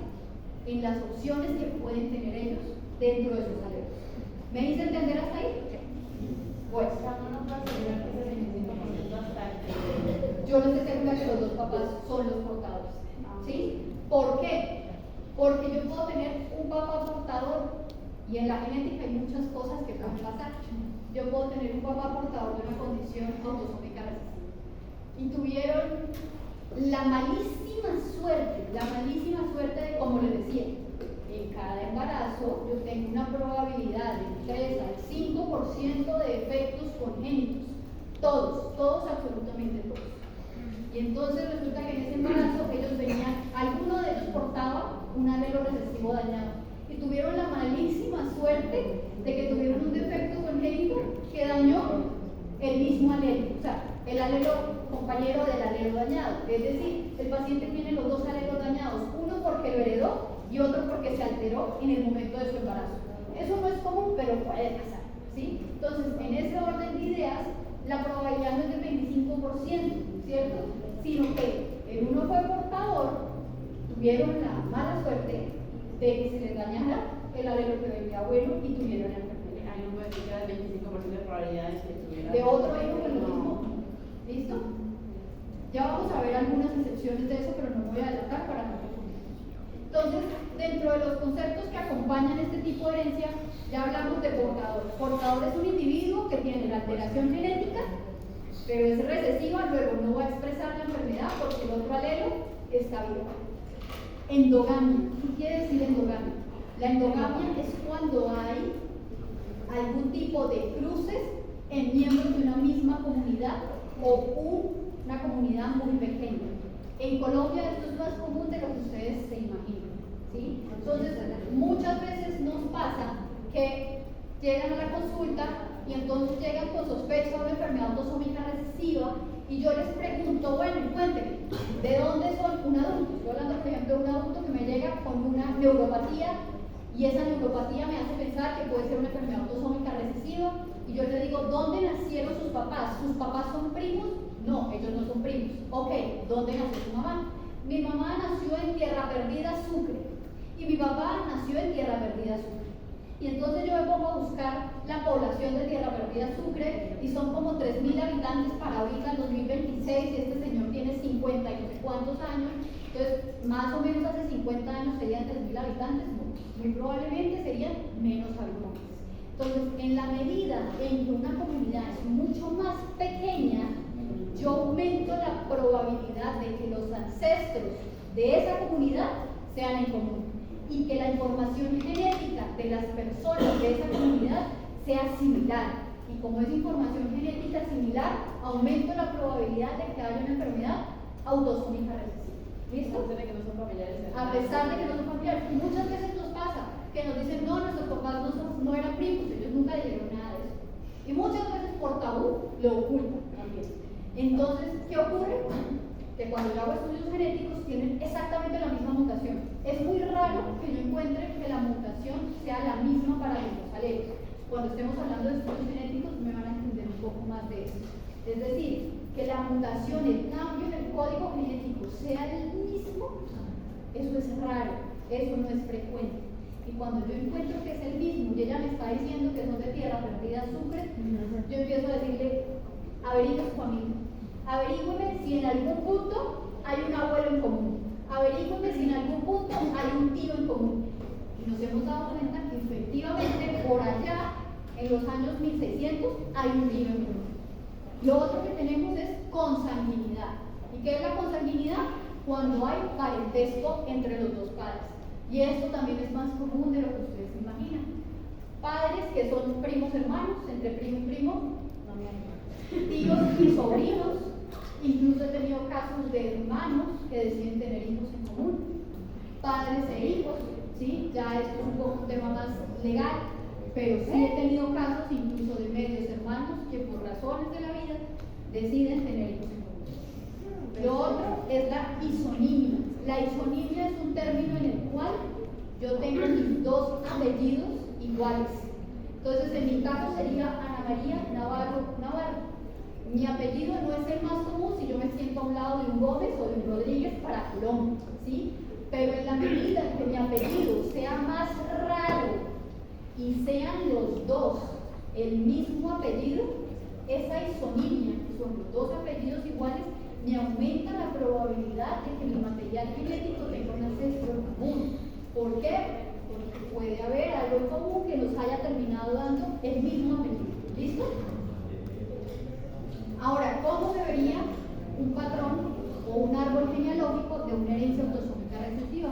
en las opciones que pueden tener ellos dentro de sus alelos. ¿Me hice entender hasta ahí? Pues, No puedo asegurar que ese 25% hasta que... yo no estoy segura que los dos papás son los portadores. ¿Sí? ¿Por qué? Porque yo puedo tener un papá portador, y en la genética hay muchas cosas que pueden pasar. Yo puedo tener un papá portador de una condición autosómica recesiva y tuvieron la malísima suerte de, como les decía, en cada embarazo yo tengo una probabilidad de 3 al 5% de efectos congénitos, todos, absolutamente todos. Y entonces resulta que en ese embarazo ellos venían, alguno de ellos portaba un alelo recesivo dañado y tuvieron la malísima suerte de que tuvieron un defecto congénito que dañó el mismo alelo, o sea, el alelo compañero del alelo dañado. Es decir, el paciente tiene los dos alelos dañados, uno porque lo heredó y otro porque se alteró en el momento de su embarazo. Eso no es común, pero puede pasar, ¿sí? Entonces, en ese orden de ideas, la probabilidad no es del 25%, ¿cierto? Sino que el uno fue portador, tuvieron la mala suerte de que se les dañara el alelo que venía bueno y tuvieron la enfermedad. Hay un buen del 25% de probabilidades que tuviera... De otro hijo con lo mismo. ¿Listo? Ya vamos a ver algunas excepciones de eso, pero no voy a adelantar para no confundir. Entonces, dentro de los conceptos que acompañan este tipo de herencia, ya hablamos de portador. Portador es un individuo que tiene la alteración genética, pero es recesiva, luego no va a expresar la enfermedad porque el otro alelo está vivo. Endogamia. ¿Qué quiere decir endogamia? La endogamia es cuando hay algún tipo de cruces en miembros de una misma comunidad o una comunidad muy pequeña. En Colombia esto es más común de lo que ustedes se imaginan, ¿sí? Entonces, muchas veces nos pasa que llegan a la consulta y entonces llegan con sospecha de una enfermedad autosómica recesiva y yo les pregunto, bueno, cuéntenme, ¿de dónde son un adulto? Estoy hablando, por ejemplo, de un adulto que me llega con una neuropatía y esa neuropatía me hace pensar que puede ser una enfermedad autosómica recesiva y yo le digo, ¿dónde nacieron sus papás? ¿Sus papás son primos? No, ellos no son primos. Ok, ¿dónde nació su mamá? Mi mamá nació en Tierra Perdida, Sucre, y mi papá nació en Tierra Perdida, Sucre. Y entonces yo me pongo a buscar la población de Tierra Perdida, Sucre, y son como 3.000 habitantes para ahorita, en 2026, y este señor tiene 50 y no sé cuántos años. Entonces, más o menos hace 50 años serían 3.000 habitantes, no, muy probablemente serían menos habitantes. Entonces, en la medida en que una comunidad es mucho más pequeña, yo aumento la probabilidad de que los ancestros de esa comunidad sean en común y que la información genética de las personas de esa comunidad sea similar. Y como es información genética similar, aumento la probabilidad de que haya una enfermedad autosómica recesiva. ¿Listo? A pesar de que no son familiares. A pesar de que no son familiares. Y muchas veces nos pasa que nos dicen, no, nuestros papás no eran primos, ellos nunca dijeron nada de eso. Y muchas veces por tabú lo ocultan también. Entonces, ¿qué ocurre? Que cuando yo hago estudios genéticos tienen exactamente la misma mutación. Es muy raro que yo encuentre que la mutación sea la misma para los dos alelos. Cuando estemos hablando de estudios genéticos me van a entender un poco más de eso. Es decir, que la mutación, el cambio en el código genético sea el mismo, eso es raro, eso no es frecuente. Y cuando yo encuentro que es el mismo y ella me está diciendo que son de tierra perdida, Sucre, yo empiezo a decirle, averigüe su familia, averígüeme si en algún punto hay un abuelo en común, averígüeme si en algún punto hay un tío en común. Y nos hemos dado cuenta que efectivamente por allá, en los años 1600, hay un tío en común. Lo otro que tenemos es consanguinidad. ¿Y qué es la consanguinidad? Cuando hay parentesco entre los dos padres. Y esto también es más común de lo que ustedes se imaginan. Padres que son primos hermanos, entre primo y primo, tíos y sobrinos, incluso he tenido casos de hermanos que deciden tener hijos en común, padres e hijos, ¿sí? Ya esto es un poco un tema más legal, pero sí he tenido casos incluso de medios hermanos que por razones de la vida deciden tener hijos en común. Lo otro es la isonimia. La isonimia es un término en el cual yo tengo mis dos apellidos iguales. Entonces, en mi caso sería Ana María Navarro. Mi apellido no es el más común si yo me siento a un lado de un Gómez o de un Rodríguez para Colombia, ¿sí? Pero en la medida en que mi apellido sea más raro y sean los dos el mismo apellido, esa isonimia, que son los dos apellidos iguales, me aumenta la probabilidad de que mi material genético tenga un ancestro común. ¿Por qué? Porque puede haber algo en común que nos haya terminado dando el mismo apellido. ¿Listo? Ahora, ¿cómo se vería un patrón o un árbol genealógico de una herencia autosómica recesiva?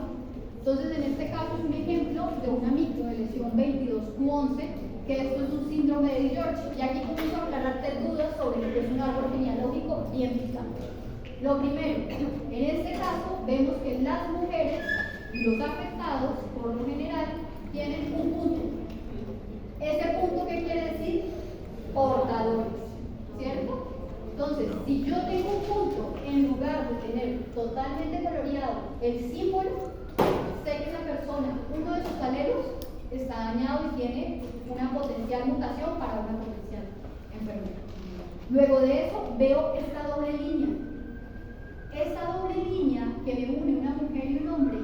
Entonces, en este caso es un ejemplo de una microdeleción 22q11, que esto es un síndrome de George. Y aquí comienzo a aclararte dudas sobre lo que es un árbol genealógico bien picante. Lo primero, en este caso vemos que las mujeres y los afectados, por lo general, tienen un punto. Ese punto, ¿qué quiere decir? Portadores, ¿cierto? Entonces, si yo tengo un punto, en lugar de tener totalmente coloreado el símbolo, sé que esa persona, uno de sus alelos, está dañado y tiene una potencial mutación para una potencial enfermedad. Luego de eso, veo esta doble línea. Esta doble línea que me une una mujer y un hombre,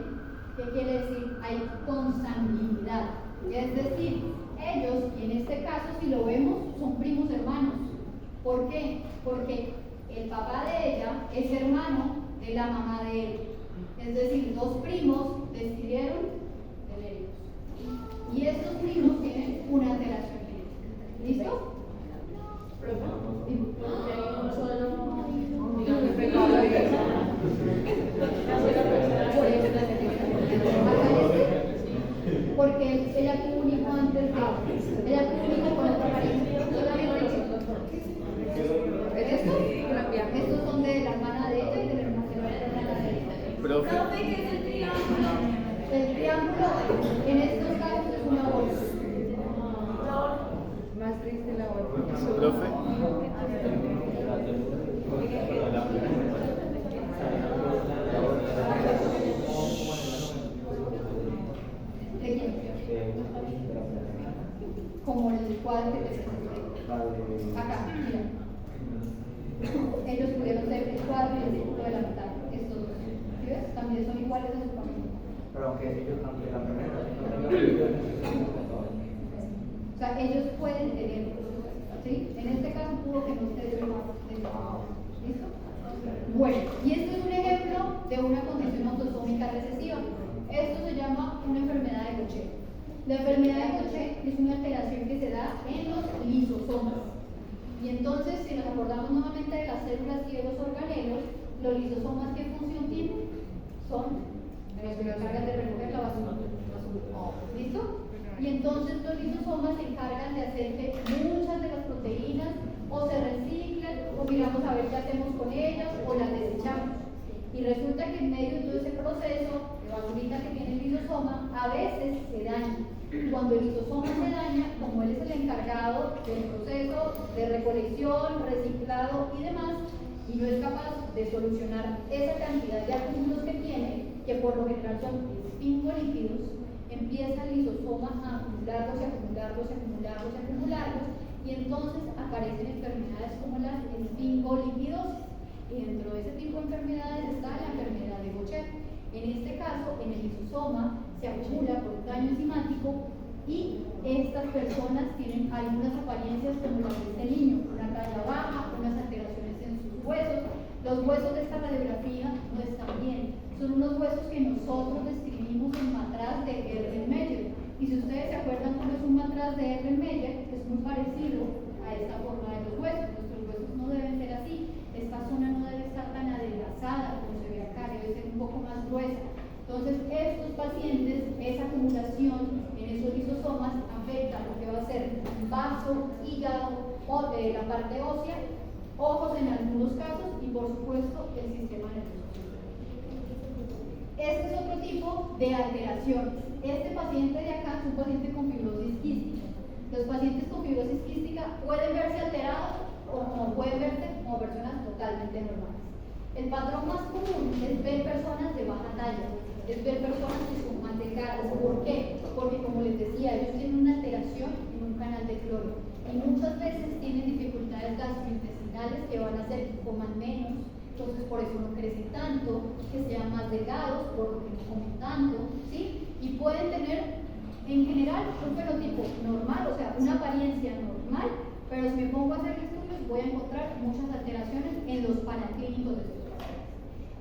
¿qué quiere decir? Hay consanguinidad. Es decir, ellos, y en este caso, si lo vemos, son primos hermanos. ¿Por qué? Porque el papá de ella es hermano de la mamá de él. Es decir, dos primos decidieron tener hijos. Y estos primos tienen una alteración genética. ¿Listo? Porque ella tuvo un hijo antes de ella tuvo un hijo con otra pareja. Estos son de la hermana de ella y de la hermana de ella. Profe, El triángulo en estos casos es una bolsa. Más triste la otra. profe, Como el cuadro que te presenté. Acá, mira. Ellos pudieron ser el cuadro y el círculo de la mitad. Estos dos. ¿Sí ves? También son iguales a su familia. Pero aunque ellos, aunque la primera O sea, ellos pueden tener, ¿sí? En este caso pudo que no esté de ¿listo? Bueno, y este es un ejemplo de una condición autosómica recesiva. Esto se llama una enfermedad de Gaucher. La enfermedad de Gaucher es una alteración que se da en los lisosomas. Y entonces, si nos acordamos nuevamente de las células y de los organelos, los lisosomas, ¿qué función tienen? Son los que se encargan de recoger la basura. ¿Listo? Y entonces los lisosomas se encargan de hacer que muchas de las proteínas o se reciclen, o mira, hacemos con ellas o las desechamos. Y resulta que en medio de todo ese proceso, la basurita que tiene el lisosoma a veces se daña. Cuando el lisosoma se daña, como él es el encargado del proceso de recolección, reciclado y demás, y no es capaz de solucionar esa cantidad de acúmulos que tiene, que por lo general son esfingolípidos, empieza el lisosoma a acumularlos, y entonces aparecen enfermedades como la esfingolipidosis. Y dentro de ese tipo de enfermedades está la enfermedad de Gaucher. En este caso, en el lisosoma se acumula por un daño enzimático y estas personas tienen algunas apariencias como las de este niño, una talla baja, unas alteraciones en sus huesos. Los huesos de esta radiografía no están bien. Son unos huesos que nosotros describimos en matraz de Erlenmeyer. Y si ustedes se acuerdan cómo es un matraz de Erlenmeyer, es muy parecido a esta forma de los huesos. Nuestros huesos no deben ser así. Esta zona no debe estar tan adelgazada como se ve acá, debe ser un poco más gruesa. Entonces, estos pacientes, esa acumulación en esos lisosomas afecta lo que va a ser vaso, hígado, o de la parte ósea, ojos en algunos casos y, por supuesto, el sistema nervioso. Este es otro tipo de alteraciones. Este paciente de acá es un paciente con fibrosis quística. Los pacientes con fibrosis quística pueden verse alterados o pueden verse como personas totalmente normales. El patrón más común es ver personas de baja talla, es ver personas que son más delgadas. ¿Por qué? Porque, como les decía, ellos tienen una alteración en un canal de cloro y muchas veces tienen dificultades gastrointestinales que van a hacer que coman menos, entonces por eso no crecen tanto, que sean más delgados, por lo que no comen tanto, ¿sí? Y pueden tener en general un fenotipo normal, o sea, una apariencia normal, pero si me pongo a hacer estudios voy a encontrar muchas alteraciones en los paraclínicos de estos pacientes.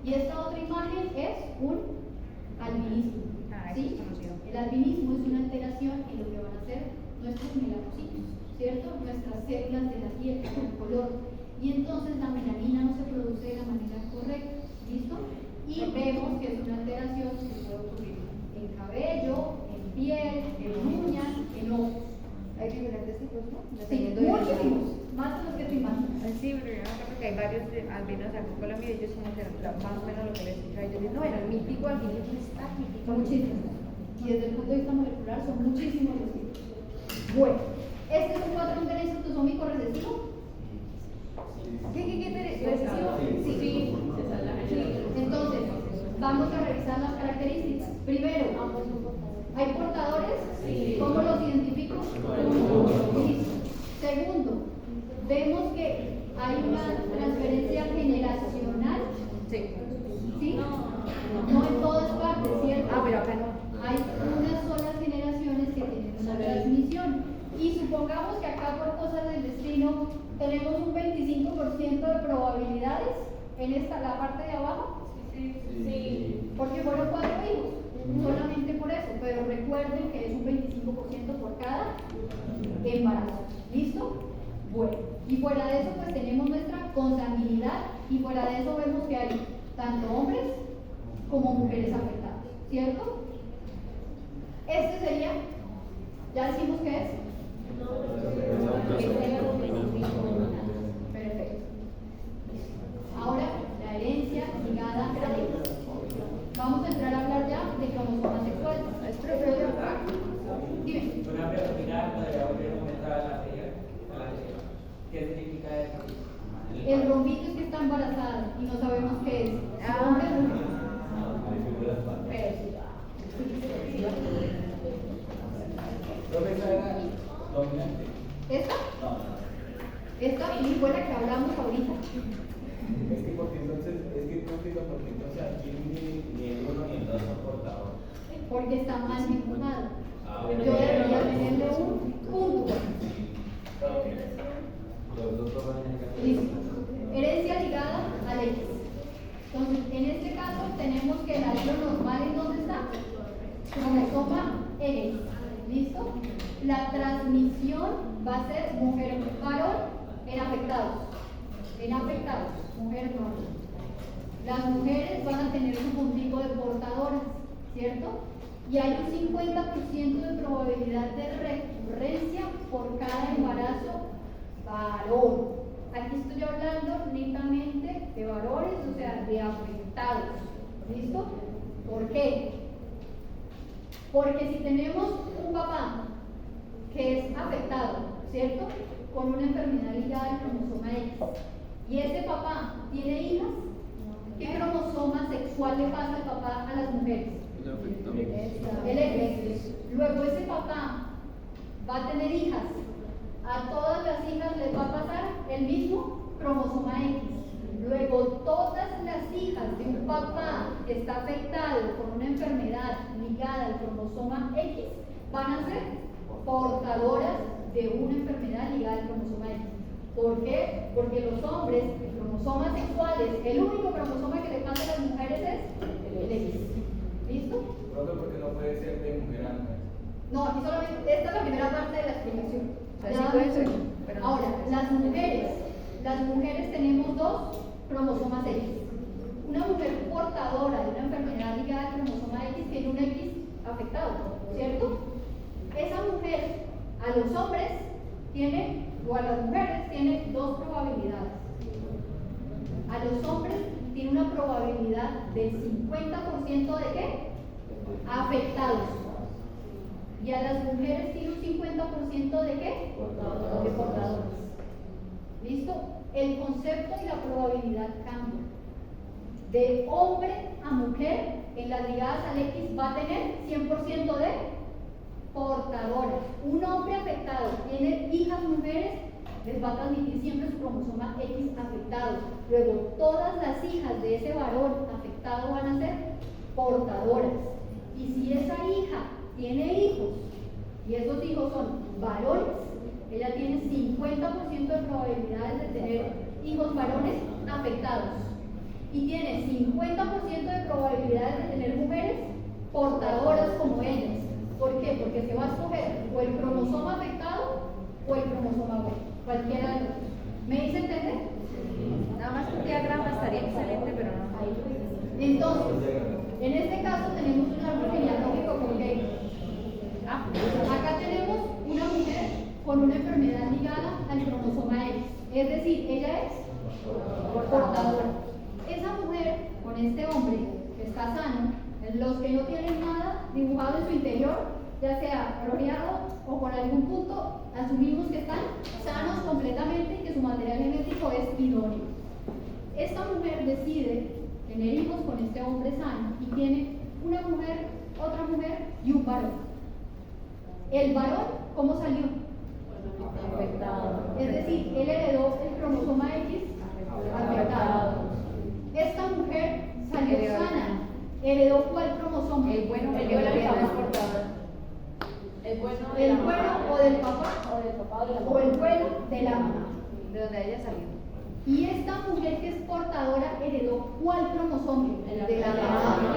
Y esta otra imagen es un albinismo. ¿Sí? El albinismo es una alteración en lo que van a ser nuestros melanocitos, ¿cierto? Nuestras células de la piel, el color. Y entonces la melanina no se produce de la manera correcta, ¿listo? Y vemos que es una alteración que puede ocurrir en cabello, en piel, en uñas, en ojos. Hay diferentes tipos, ¿no? Sí, Dependiendo de muchísimos, más de los que te imaginas. Sí, pero yo me acuerdo que hay varios albinos aquí en Colombia y ellos como que más o menos lo que les digo a ellos dicen, no, bueno, el mítico albinismo está mítico. Muchísimos. Y desde el punto de vista molecular son muchísimos los tipos. Bueno, este es un patrón de autosómico recesivo. ¿Qué recesivo? Sí. Entonces, vamos a revisar las características. Primero, ¿hay portadores? ¿Cómo los identifico? Listo. Segundo, vemos que hay una transferencia generacional. ¿Sí? No en todas partes, ¿cierto? Pero acá no. Hay unas solas generaciones que tienen una transmisión. Y supongamos que acá por cosas del destino tenemos un 25% de probabilidades en la parte de abajo. Sí. Porque fueron 4 hijos, solamente por eso. Pero recuerden que es un 25% por cada embarazo. ¿Listo? Bueno, y fuera de eso pues tenemos nuestra consanguinidad y fuera de eso vemos que hay tanto hombres como mujeres afectadas, ¿cierto? Este sería, ¿ya decimos qué es? Perfecto. Ahora, la herencia ligada a la X. Vamos a entrar a hablar ya de cromosomas sexuales. Dime. Una pregunta, podría volver a comentar a la ¿qué significa eso? El rombito es que está embarazada y no sabemos qué es. Hombre, Dominante. ¿Esta? No. Esta y fue la que hablamos ahorita. Es que porque entonces, aquí ni el uno ni el dos son portadores. Porque está mal dibujado. Bueno. Yo debería tenerle un punto. Los dos son Listo. Herencia ligada al X. Entonces, en este caso tenemos que el alelo normal ¿en dónde está? Cromosoma X. ¿Listo? La transmisión va a ser mujer-varón en afectados. Mujer no. Las mujeres van a tener su puntico de portadoras, ¿cierto? Y hay un 50% de probabilidad de recurrencia por cada embarazo varón. Aquí estoy hablando netamente de varones, o sea, de afectados. ¿Listo? ¿Por qué? Porque si tenemos un papá que es afectado, ¿cierto? Con una enfermedad ligada al cromosoma X, y ese papá tiene hijas, ¿qué cromosoma sexual le pasa al papá a las mujeres? El X. Luego ese papá va a tener hijas. A todas las hijas les va a pasar el mismo cromosoma X. Luego todas las hijas de un papá que está afectado con una enfermedad ligada al cromosoma X van a ser portadoras de una enfermedad ligada al cromosoma X. ¿Por qué? Porque los hombres, cromosomas sexuales, el único cromosoma que le pasa a las mujeres es el X. ¿Listo? Profe, porque no puede ser de mujer a mujer. No, aquí solamente, esta es la primera parte de la explicación. Así Ya puede vamos. ser, pero no. Ahora, las mujeres tenemos dos cromosomas X. Una mujer portadora de una enfermedad ligada al cromosoma X tiene un X afectado, ¿cierto? Esa mujer a los hombres tiene, o a las mujeres tiene dos probabilidades. A los hombres tiene una probabilidad del 50% de qué? Afectados. Y a las mujeres tiene un 50% de qué? De portadores. ¿Listo? El concepto y la probabilidad cambian. De hombre a mujer, en las ligadas al X va a tener 100% de portadoras. Un hombre afectado tiene hijas mujeres, les va a transmitir siempre su cromosoma X afectado. Luego, todas las hijas de ese varón afectado van a ser portadoras. Y si esa hija tiene hijos, y esos hijos son varones, ella tiene 50% de probabilidades de tener hijos varones afectados. Y tiene 50% de probabilidades de tener mujeres portadoras como ellas. ¿Por qué? Porque se va a escoger o el cromosoma afectado o el cromosoma bueno, cualquiera de los dos. ¿Me hice entender? Nada más un diagrama estaría excelente, pero no. Entonces, en este caso tenemos un árbol genealógico completo. Acá tenemos una mujer con una enfermedad ligada al cromosoma X, es decir, ella es portadora. Esa mujer con este hombre que está sano, los que no tienen nada dibujado en su interior, ya sea rodeado o con algún punto, asumimos que están sanos completamente y que su material genético es idóneo. Esta mujer decide tener hijos con este hombre sano y tiene una mujer, otra mujer y un varón. El varón, ¿cómo salió? Afectado. Es decir, él heredó el cromosoma X afectado. Esta mujer salió sana. ¿Heredó cuál cromosoma? El bueno, El que bueno la es mamá. portador. El bueno de ¿El la bueno mamá, o del papá? o del papá o de la O el mamá. bueno de la mamá. De donde haya salido. Y esta mujer que es portadora heredó cuál cromosoma? De la mamá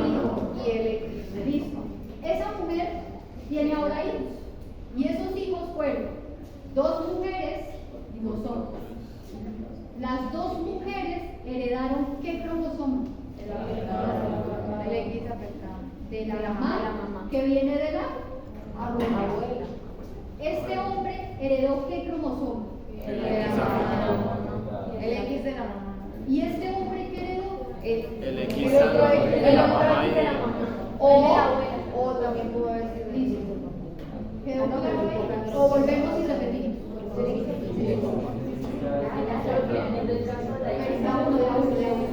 y el X. Listo. Esa mujer tiene ahora hijos. Y esos hijos fueron dos mujeres y dos hombres. Las dos mujeres heredaron ¿qué cromosoma? El X afectado. De la De la mamá, mamá. que viene de la abuela. Abuela. Este hombre heredó ¿qué cromosoma? El de la mamá. El X de la mamá. ¿Y este hombre qué heredó? El X El de otro la X de la otro mamá X y de la de- mamá. O O también pudo haber sido el Listo. ¿Quedó claro ahí? O volvemos y repetimos. En el caso de la Ya uno, ya uno, ya uno.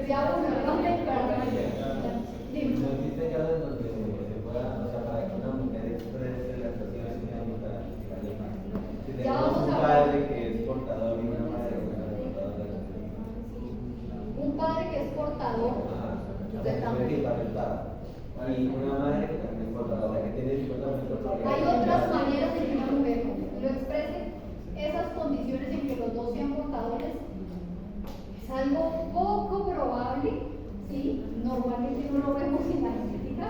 Ya uno, levante, perdón. Dime. No existe casos donde se pueda, o sea, para que una mujer exprese las acciones genéticas de la hija. Si Ya tenemos vamos un a padre que es portador y una madre que es portadora. Un padre que es portador. Ajá. Mujer que está afectada. Y una madre que también es portadora, que tiene 50% Hay otras maneras de que una mujer lo exprese. Esas condiciones en que los dos sean portadores es algo poco probable, ¿sí? Normalmente no lo vemos en la genética.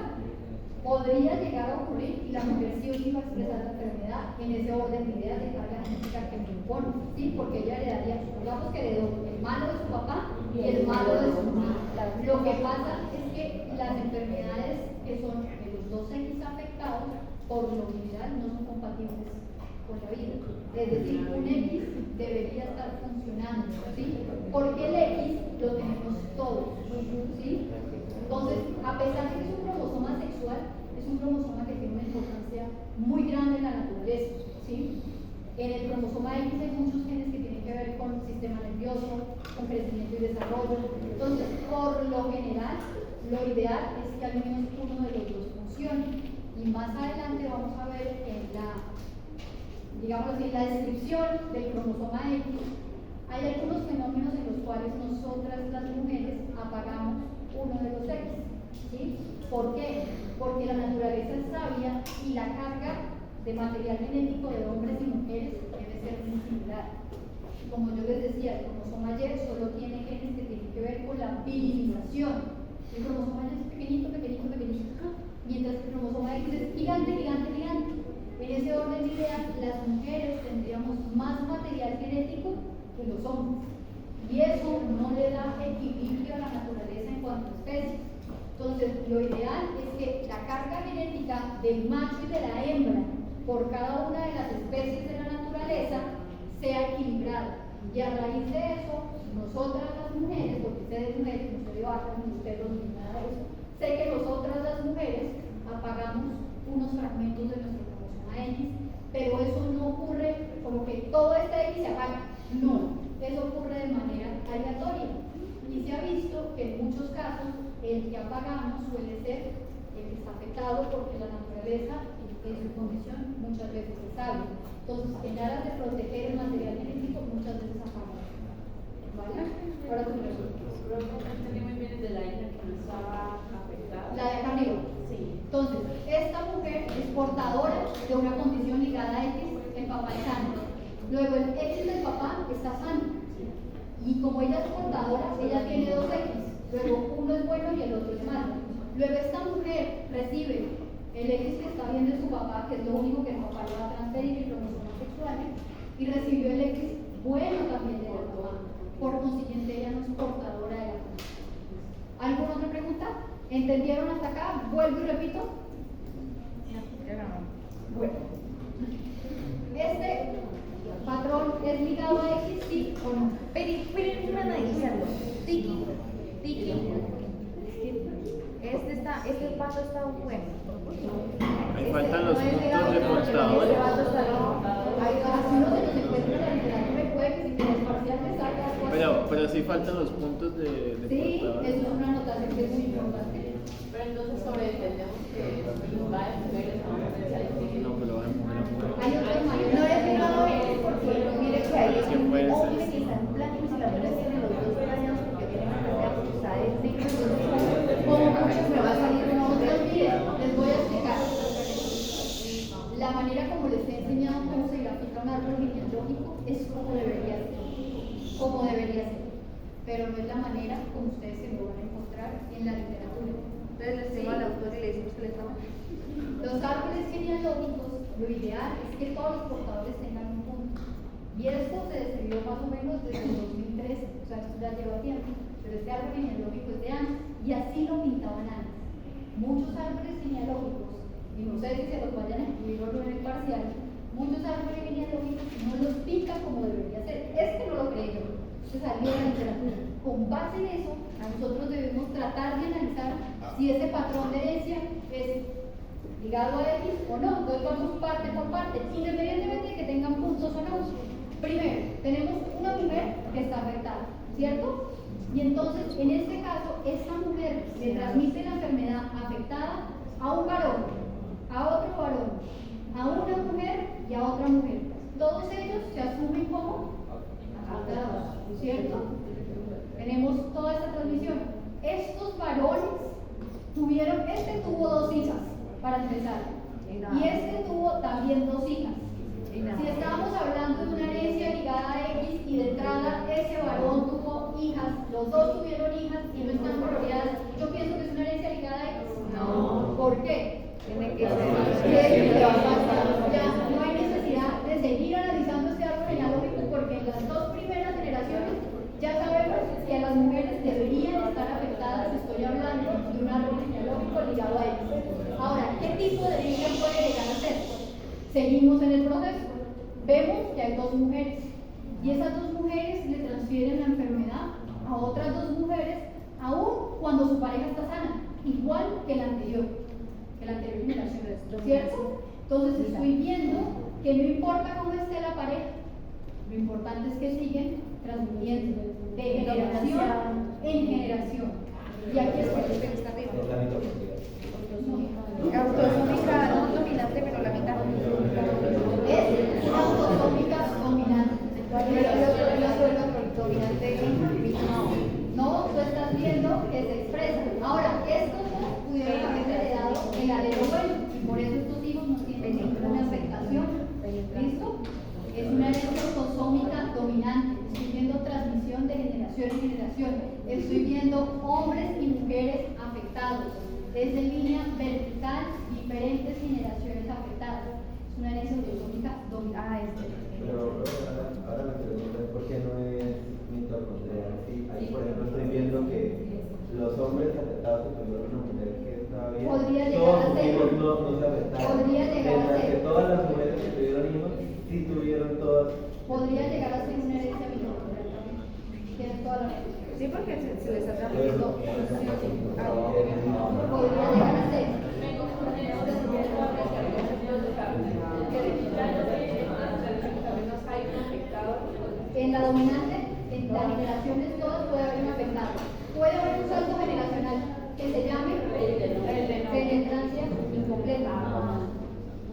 Podría llegar a ocurrir y la mujer sí o sí va a expresar la enfermedad en ese orden de ideas de carga genética que me impone, ¿sí? Porque ella heredaría, digamos que heredó el malo de su papá y el malo de su mamá. Lo que pasa es que las enfermedades que son de los dos X afectados, por lo general no son compatibles con la vida. Es decir, un X debería estar funcionando, ¿sí? Porque el X lo tenemos todos, ¿sí? Entonces, a pesar de que es un cromosoma sexual, es un cromosoma que tiene una importancia muy grande en la naturaleza, ¿sí? En el cromosoma X hay muchos genes que tienen que ver con el sistema nervioso, con crecimiento y desarrollo. Entonces, por lo general, lo ideal es que al menos uno de los dos funcione. Y más adelante vamos a ver en la, digamos así, la descripción del cromosoma X, hay algunos fenómenos en los cuales nosotras las mujeres apagamos uno de los X, ¿sí? ¿Por qué? Porque la naturaleza es sabia y la carga de material genético de hombres y mujeres debe ser muy similar. Como yo les decía, el cromosoma Y solo tiene genes que tienen que ver con la virilización. El cromosoma Y es pequeñito, pequeñito, pequeñito, mientras que el cromosoma X es gigante, gigante, gigante. En ese orden de ideas, las mujeres tendríamos más material genético que los hombres. Y eso no le da equilibrio a la naturaleza en cuanto a especies. Entonces, lo ideal es que la carga genética del macho y de la hembra por cada una de las especies de la naturaleza sea equilibrada. Y a raíz de eso, nosotras las mujeres, porque ustedes mujeres, no se debajan ni ustedes ni nada de eso, sé que nosotras las mujeres apagamos unos fragmentos de nuestro cromosoma X, pero eso no ocurre como que todo este X se apaga. No, eso ocurre de manera aleatoria. Y se ha visto que en muchos casos el que apagamos suele ser el que está afectado porque la naturaleza en su condición muchas veces se sabe. Entonces, en aras de proteger el material genético, muchas veces apagamos. ¿Vale? Ahora tu pregunta. Creo que no entendí muy bien el de la hija que no estaba afectada. La de acá arriba. Sí. Entonces, esta mujer es portadora de una condición ligada a X, el papá es sano. Luego, el X del papá está sano. Y como ella es portadora, ella tiene dos X. Luego, uno es bueno y el otro es malo. Luego, esta mujer recibe el X que está bien de su papá, que es lo único que el papá le va a transferir, el cromosoma sexual, y recibió el X bueno también de la mamá. Por consiguiente, ella no es portadora de la condición. ¿Alguna otra pregunta? ¿Entendieron hasta acá? Vuelvo y repito. Bueno, este patrón es ligado a X, sí o no. Pero analizarlo. Tiki. Este paso está bueno. Ahí faltan los puntos de Este portadores. paso está ahí así no se nos encuentra la literatura, puede que si tienes parcial te salga algo así. Pero sí faltan los puntos de Sí, portadores. eso es una anotación que es muy importante. Pero entonces sobreentendemos que va de mujeres a hombres hay que... No, pero va de mujer a mujer. Hay otros mayores. No le he llegado a ver porque mire que hay Es que un puede ser. hombre que está en planos y la mujer tiene los dos planos porque tienen que estar ajustadas. Como muchos me va a salir uno. Entonces, miren, les voy a explicar. La manera como les he enseñado cómo se grafica un árbol genealógico es como debería ser. Como debería ser. Pero no es la manera como ustedes se lo van a encontrar en la literatura. Entonces le decimos al autor y le decimos que le está mal. Los árboles genealógicos, lo ideal es que todos los portadores tengan un punto. Y esto se describió más o menos desde el 2013, o sea, esto ya lleva tiempo, pero este árbol genealógico es de antes, y así lo pintaban antes. Muchos árboles genealógicos, y no sé si se los vayan a incluir o no en el parcial, muchos árboles genealógicos no los pintan como debería ser. Este no lo creí yo, se salió de la literatura. Con base en eso, nosotros debemos tratar de analizar si ese patrón de herencia es ligado a X o no. Entonces vamos parte por parte, independientemente de que tengan puntos o no. Primero, tenemos una mujer que está afectada, ¿cierto? Y entonces, en este caso, esta mujer le transmite la enfermedad afectada a un varón, a otro varón, a una mujer y a otra mujer. Todos ellos se asumen como afectados, ¿cierto? Tenemos toda esta transmisión. Estos varones tuvieron, este tuvo dos hijas, para empezar, y este tuvo también dos hijas. Si estábamos hablando de una herencia ligada a X y de entrada ese varón tuvo hijas, los dos tuvieron hijas y no están coloreadas, yo pienso que es una herencia ligada a X. No. ¿Por qué? Tiene que ser. Ya no hay necesidad de seguir analizando este árbol genealógico porque en las dos primeras generaciones ya sabemos que las mujeres deberían estar afectadas. Estoy hablando de un árbol genealógico ligado a X. Ahora, ¿qué tipo de herencia puede llegar a ser? Seguimos en el proceso. vemos que hay dos mujeres y esas dos mujeres le transfieren la enfermedad a otras dos mujeres, aún cuando su pareja está sana, igual que la anterior generación, ¿cierto? Entonces estoy viendo que no importa cómo esté la pareja, lo importante es que siguen transmitiendo de generación en generación. Y aquí es Porque está arriba. Es la mitocondria. Autosómica no dominante, pero la mitad. es una autosómica dominante. Dominante. No, tú estás viendo que se expresa. Ahora, estos dos pudieron haber heredado el alelo bueno y por eso estos hijos no tienen ninguna afectación. ¿Listo? Es una herencia autosómica dominante. Estoy viendo transmisión de generación en generación. Estoy viendo hombres y mujeres afectados. Desde línea vertical, diferentes generaciones afectadas. Es una herencia autosómica dominante. Pero ahora me pregunto por qué no es mitocondrial. Sí, ahí por ejemplo estoy viendo que los hombres afectados por una mujer que estaba bien, Podría llegar todos a sus ser. hijos no se afectaron. Podría llegar a Mientras ser. que todas las mujeres que tuvieron hijos sí tuvieron todas. Podría llegar a ser una herencia mitocondrial también. Tienes toda la razón. Sí, porque se le está transmitiendo. Podría llegar a ser. En la dominante, en las generaciones todas puede haber un afectado. Puede haber un salto generacional que se llame penetrancia incompleta.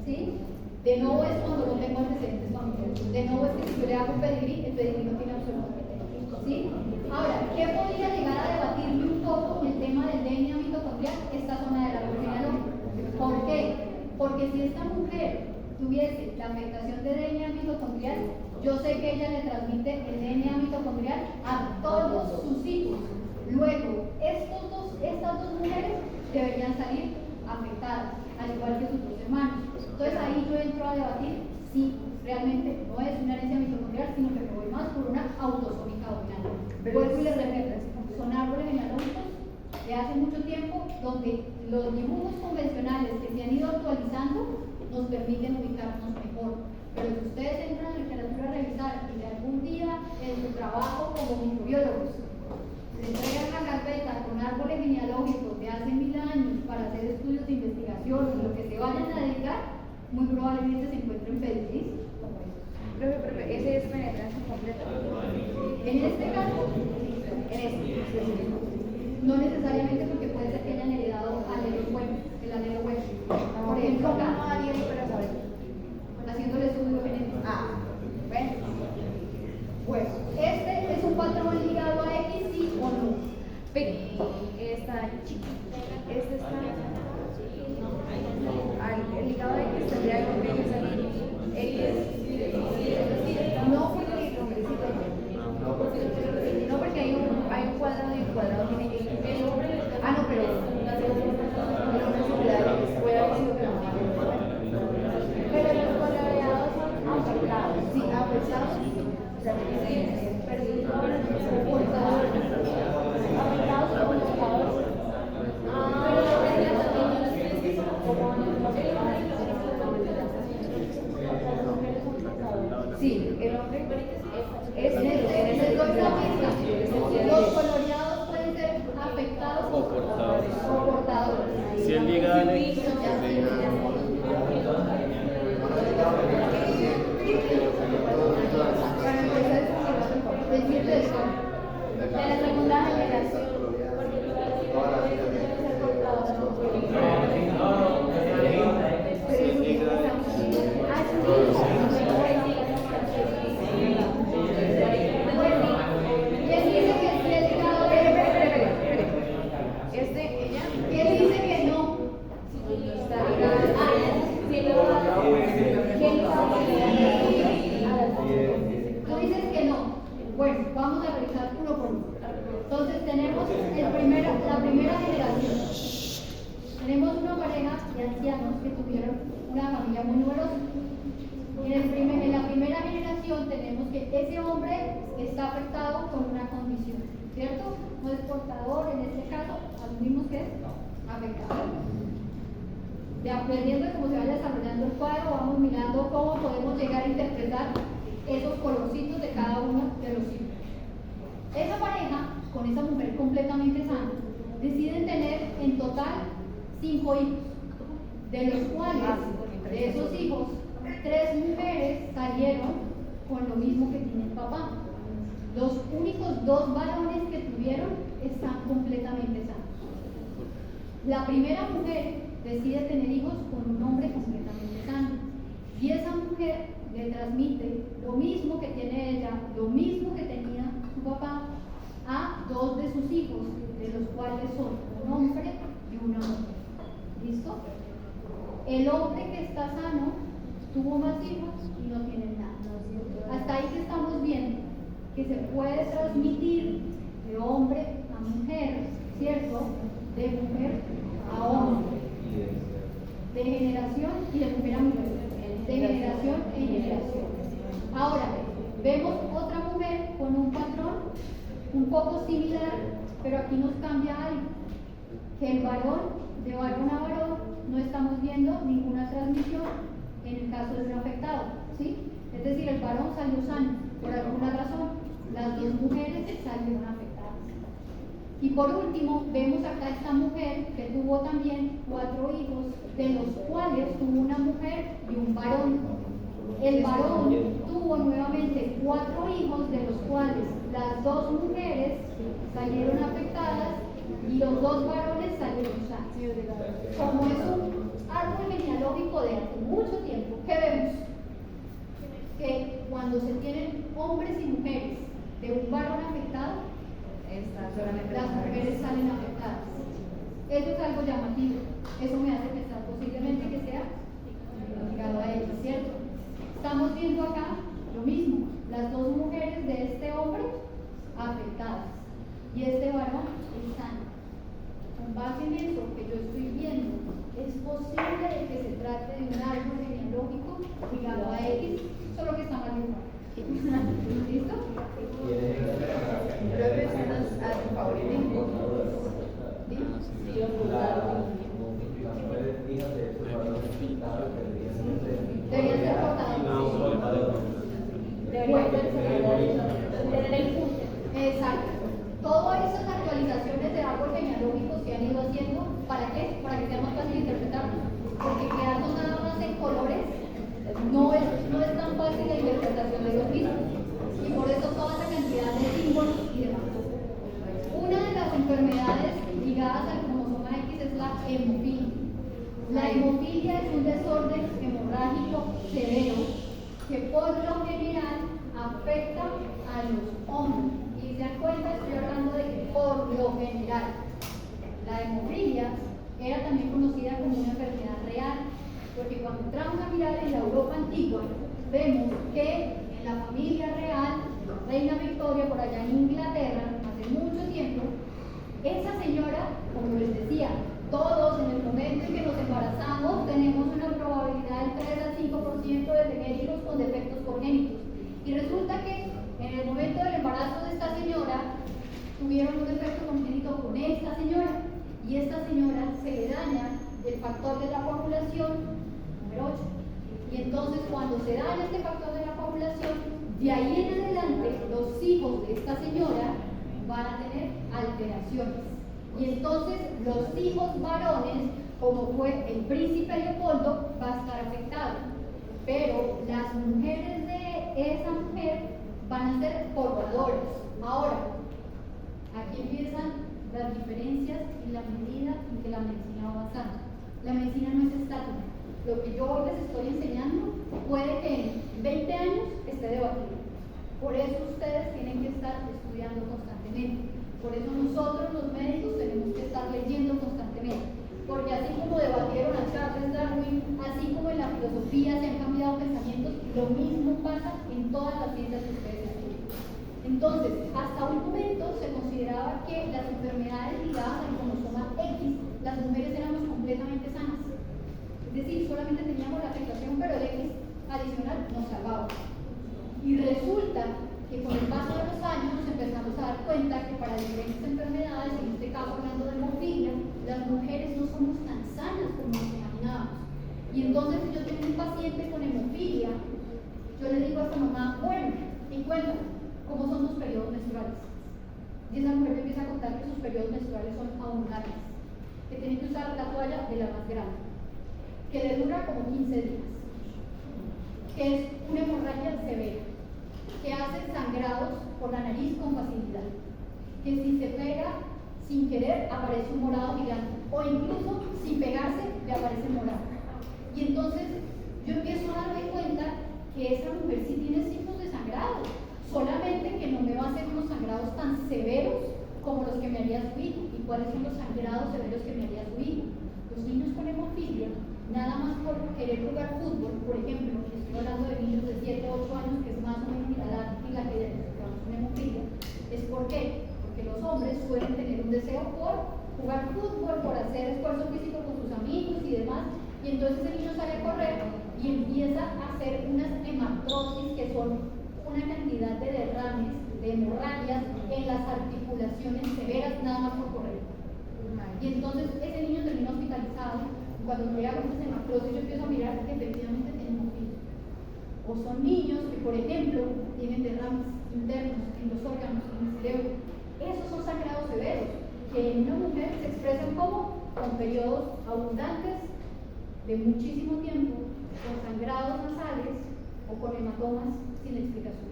¿Sí? De nuevo es cuando no tengo antecedentes familiares. De nuevo es que si yo le hago un pedigrí, el pedigrí no tiene absolutamente nada. ¿Sí? Ahora, ¿qué podría llegar a debatirme un poco el tema del DNA mitocondrial? Esta zona del árbol genealógico. ¿Por qué? Porque si esta mujer tuviese la afectación de DNA mitocondrial, yo sé que ella le transmite el DNA mitocondrial a todos sus hijos. Luego, estas dos mujeres deberían salir afectadas, al igual que sus dos hermanos. Entonces ahí yo entro a debatir si realmente no es una herencia mitocondrial, sino que me voy más por una autosómica dominante. Vuelvo y les repito, son árboles genealógicos de hace mucho tiempo donde los dibujos convencionales que se han ido actualizando nos permiten ubicarnos mejor. Pero si ustedes entran en literatura a revisar y de algún día en su trabajo como microbiólogos les entregan una carpeta con árboles genealógicos de hace 1000 años para hacer estudios de investigación y lo que se vayan a dedicar, muy probablemente se encuentren pedigrís como estos. Profe, ese es penetrancia completa. En este caso, en este, no necesariamente porque puede ser que hayan heredado alelo bueno, el alelo bueno. Por ejemplo, ¿Cómo acá, haría ahí para saber? haciendo el estudio genético. Bueno. Bueno, este es un patrón ligado a X, sí o no. Pero está chico. Este está. El ligado a X tendría que salir X. No porque el nombrecito. No porque hay un cuadrado y el cuadrado tiene X. No, pero el hombre similar puede haber sido que no. Pero los coloreados son afectados. Sí, afectados. O sea, sí, el hombre es Les doy la pista. Los coloreados pueden ser afectados O portadores. o portadores. Si es ligado al X, Para empezar, decirle eso. De la segunda generación, porque ¿Quién dice que sí es ligado? ella ¿Quién dice que no? está ligada. Tú dices que no. Bueno, vamos a revisar uno por uno. Entonces tenemos la primera generación. Tenemos una pareja de ancianos que tuvieron una familia muy numerosa. En la primera generación tenemos que ese hombre está afectado con una condición, ¿cierto? No es portador, en este caso, asumimos que es afectado. dependiendo de cómo se vaya desarrollando el cuadro, vamos mirando cómo podemos llegar a interpretar esos colorcitos de cada uno de los hijos. Esa pareja, con esa mujer completamente sana, deciden tener en total 5 hijos, de los cuales, de esos hijos, 3 mujeres salieron con lo mismo que tiene el papá. Los únicos 2 varones que tuvieron están completamente sanos. La primera mujer decide tener hijos con un hombre completamente sano, y esa mujer le transmite lo mismo que tiene ella, lo mismo que tenía su papá, a 2 de sus hijos, de los cuales son un hombre y una mujer. ¿Listo? El hombre que está sano tuvo más hijos y no tiene nada. Hasta ahí que estamos viendo que se puede transmitir de hombre a mujer, ¿cierto? De mujer a hombre, de generación y de mujer a mujer, de generación en generación. Ahora, vemos otra mujer con un patrón un poco similar, pero aquí nos cambia algo, que el varón, de varón a varón, no estamos viendo ninguna transmisión en el caso de ser afectado, ¿sí? Es decir, el varón salió sano, por alguna razón, las 2 mujeres salieron afectadas. Y por último, vemos acá esta mujer que tuvo también 4 hijos, de los cuales tuvo una mujer y un varón. El varón tuvo nuevamente 4 hijos, de los cuales las 2 mujeres salieron afectadas y los 2 varones salieron sanos. Como es un árbol genealógico de hace mucho tiempo, ¿qué vemos? Que cuando se tienen hombres y mujeres de un varón afectado, las mujeres salen afectadas. Eso es algo llamativo. Eso me hace pensar posiblemente que sea ligado a ellos, ¿cierto? Estamos viendo acá lo mismo, las 2 mujeres de este hombre afectadas y este varón es sano. Con base en eso que yo estoy viendo, es posible que se trate de un árbol genealógico ligado a X, solo que está mal dibujado. ¿Listo? Pero personas a su favor y en contra. Sí, lo ocultaron. Deberían ser cortados. Tener el punto. Exacto. Todas esas actualizaciones de árbol genealógico se han ido haciendo, ¿para qué? Para que sea más fácil interpretarlo. Porque quedarnos nada más en colores no es tan fácil la interpretación de los mismos. Y por eso toda esa cantidad de símbolos y demás. Una de las enfermedades ligadas al cromosoma X es la hemofilia. La hemofilia es un desorden hemorrágico severo que por lo general afecta a los hombres. Y se dan cuenta, estoy hablando de que por lo general. La hemofilia era también conocida como una enfermedad real, porque cuando entramos a mirar en la Europa antigua, vemos que en la familia real, Reina Victoria, por allá en Inglaterra, hace mucho tiempo, esa señora, como les decía, todos en el momento en que nos embarazamos tenemos una probabilidad del 3 al 5% de tener hijos con defectos congénitos. Y resulta que en el momento del embarazo de esta señora tuvieron un defecto congénito con esta señora, y esta señora se le daña el factor de la coagulación número 8. Y entonces cuando se daña este factor de la coagulación, de ahí en adelante los hijos de esta señora van a tener alteraciones. Y entonces los hijos varones, como fue el príncipe Leopoldo, va a estar afectado. Pero las mujeres de esa mujer van a ser portadoras. Ahora, aquí empiezan las diferencias y la medida en que la medicina va avanzando. La medicina no es estática. Lo que yo hoy les estoy enseñando puede que en 20 años esté debatido. Por eso ustedes tienen que estar estudiando constantemente. Por eso nosotros los médicos tenemos que estar leyendo constantemente. Porque así como debatieron a Charles Darwin, así como en la filosofía se han cambiado pensamientos, lo mismo pasa en todas las ciencias que ustedes estudian. Entonces, hasta un momento se consideraba que las enfermedades ligadas al cromosoma X, las mujeres éramos completamente sanas. Es decir, solamente teníamos la afectación, pero el X adicional nos salvaba. Y resulta que con el paso de los años nos empezamos a dar cuenta que para diferentes enfermedades, en este caso hablando de hemofilia, las mujeres no somos tan sanas como nos imaginábamos. Y entonces si yo tengo un paciente con hemofilia, yo le digo a esta mamá, bueno, y cuéntame, ¿cómo son tus periodos menstruales? Y esa mujer me empieza a contar que sus periodos menstruales son abundantes, que tiene que usar la toalla de la más grande, que le dura como 15 días, que es una hemorragia severa, que hace sangrados por la nariz con facilidad, que si se pega sin querer aparece un morado gigante, o incluso sin pegarse le aparece morado. Y entonces yo empiezo a darme cuenta que esa mujer sí tiene signos de sangrado, solamente que no me va a hacer unos sangrados tan severos como los que me haría su hijo. ¿Y cuáles son los sangrados severos que me haría su hijo? Los niños con hemofilia, nada más por querer jugar fútbol, por ejemplo, estoy hablando de niños de 7 o 8 años, que es más o menos la edad en la que diagnosticamos con hemofilia, ¿es por qué? Porque los hombres suelen tener un deseo por jugar fútbol, por hacer esfuerzo físico con sus amigos y demás, y entonces el niño sale a correr y empieza a hacer unas hematrosis, que son una cantidad de derrames, de hemorragias en las articulaciones severas, nada más por correr. Y entonces ese niño termina hospitalizado. Cuando llega con esas hematrosis, yo empiezo a mirar que efectivamente tiene hemofilia. O son niños que, por ejemplo, tienen derrames internos en los órganos, en el cerebro. Esos son sangrados severos, que en una mujer se expresan como con periodos abundantes de muchísimo tiempo, con sangrados nasales o con hematomas sin explicación.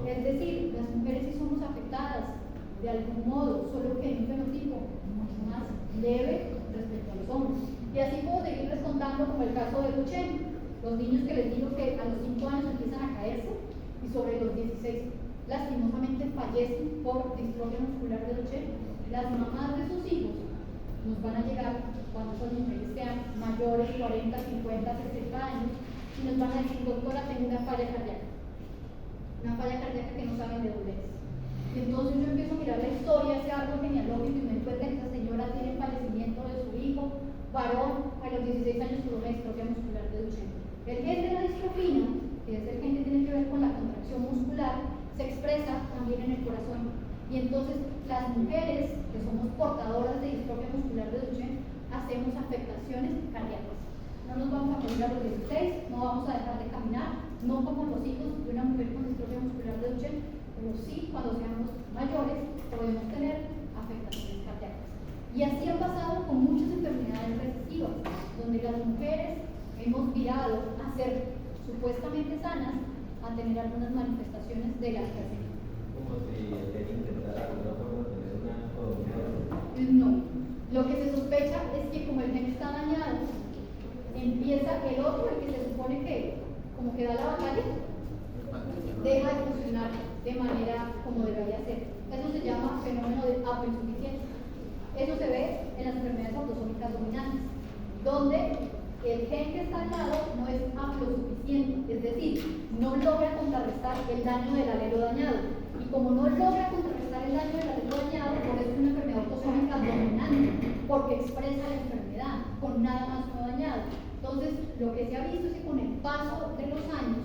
Es decir, las mujeres sí somos afectadas de algún modo, solo que en un fenotipo mucho más leve respecto a los hombres. Y así puedo seguirles contando, como el caso de Duchenne, los niños que les digo que a los 5 años empiezan a caerse y sobre los 16 lastimosamente fallecen por distrofia muscular de Duchenne. Las mamás de sus hijos nos van a llegar cuando esas mujeres sean mayores, 40, 50, 60 años, y nos van a decir, doctora, tengo una falla cardíaca que no saben de dónde es. Y entonces yo empiezo a mirar la historia, ese árbol genealógico, y me doy cuenta que esta señora tiene fallecimiento de su hijo varón a los 16 años por una distrofia muscular de Duchenne. El gen de la distrofina, que es el gen que tiene que ver con la contracción muscular, se expresa también en el corazón. Y entonces las mujeres que somos portadoras de distrofia muscular de Duchenne hacemos afectaciones cardíacas. No nos vamos a morir a los 16, no vamos a dejar de caminar, no como los hijos de una mujer con distrofia muscular de Duchenne, pero sí cuando seamos mayores podemos tener afectaciones cardíacas. Y así ha pasado con muchas enfermedades recesivas, donde las mujeres hemos virado a ser supuestamente sanas a tener algunas manifestaciones de las que hacen. Como si el que intentara de alguna forma tener una enfermedad. No, lo que se sospecha es que como el gen está dañado, empieza el otro, el que se supone que como que da la batalla, deja de funcionar de manera como debería ser. Eso se llama fenómeno de haploinsuficiencia. Eso se ve en las enfermedades autosómicas dominantes, donde el gen que está al lado no es haplosuficiente, es decir, no logra contrarrestar el daño del alelo dañado. Y como no logra contrarrestar el daño del alelo dañado, por eso es una enfermedad autosómica dominante, porque expresa la enfermedad con nada más no dañado. Entonces, lo que se ha visto es que con el paso de los años,